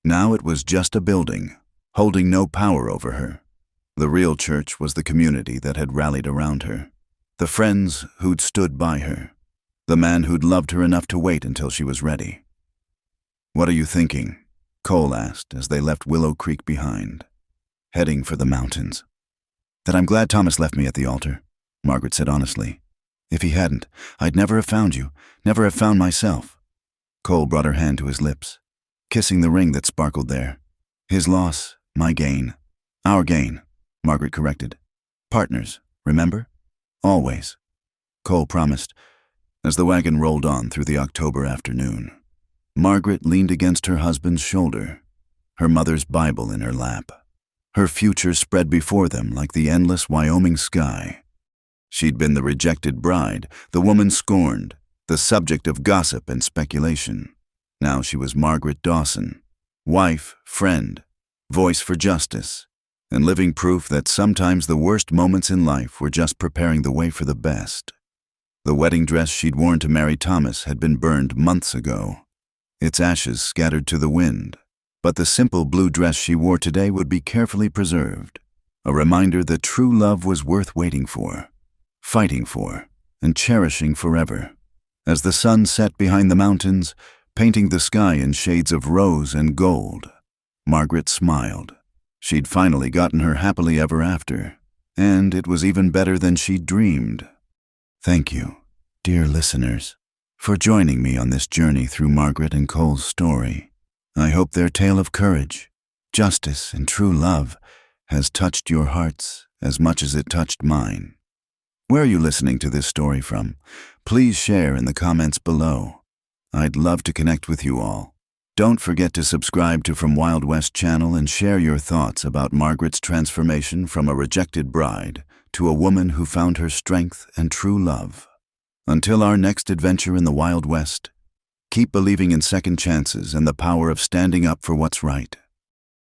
Now it was just a building, holding no power over her. The real church was the community that had rallied around her, the friends who'd stood by her, the man who'd loved her enough to wait until she was ready. What are you thinking? Cole asked as they left Willow Creek behind, heading for the mountains. That I'm glad Thomas left me at the altar, Margaret said honestly. If he hadn't, I'd never have found you, never have found myself. Cole brought her hand to his lips, kissing the ring that sparkled there. His loss, my gain. Our gain, Margaret corrected. Partners, remember? Always. Cole promised, as the wagon rolled on through the October afternoon. Margaret leaned against her husband's shoulder, her mother's Bible in her lap. Her future spread before them like the endless Wyoming sky. She'd been the rejected bride, the woman scorned, the subject of gossip and speculation. Now she was Margaret Dawson, wife, friend, voice for justice, and living proof that sometimes the worst moments in life were just preparing the way for the best. The wedding dress she'd worn to marry Thomas had been burned months ago, its ashes scattered to the wind, but the simple blue dress she wore today would be carefully preserved, a reminder that true love was worth waiting for, fighting for, and cherishing forever. As the sun set behind the mountains, painting the sky in shades of rose and gold, Margaret smiled. She'd finally gotten her happily ever after, and it was even better than she'd dreamed. Thank you, dear listeners, for joining me on this journey through Margaret and Cole's story. I hope their tale of courage, justice, and true love has touched your hearts as much as it touched mine. Where are you listening to this story from? Please share in the comments below. I'd love to connect with you all. Don't forget to subscribe to From Wild West channel and share your thoughts about Margaret's transformation from a rejected bride to a woman who found her strength and true love. Until our next adventure in the Wild West, keep believing in second chances and the power of standing up for what's right.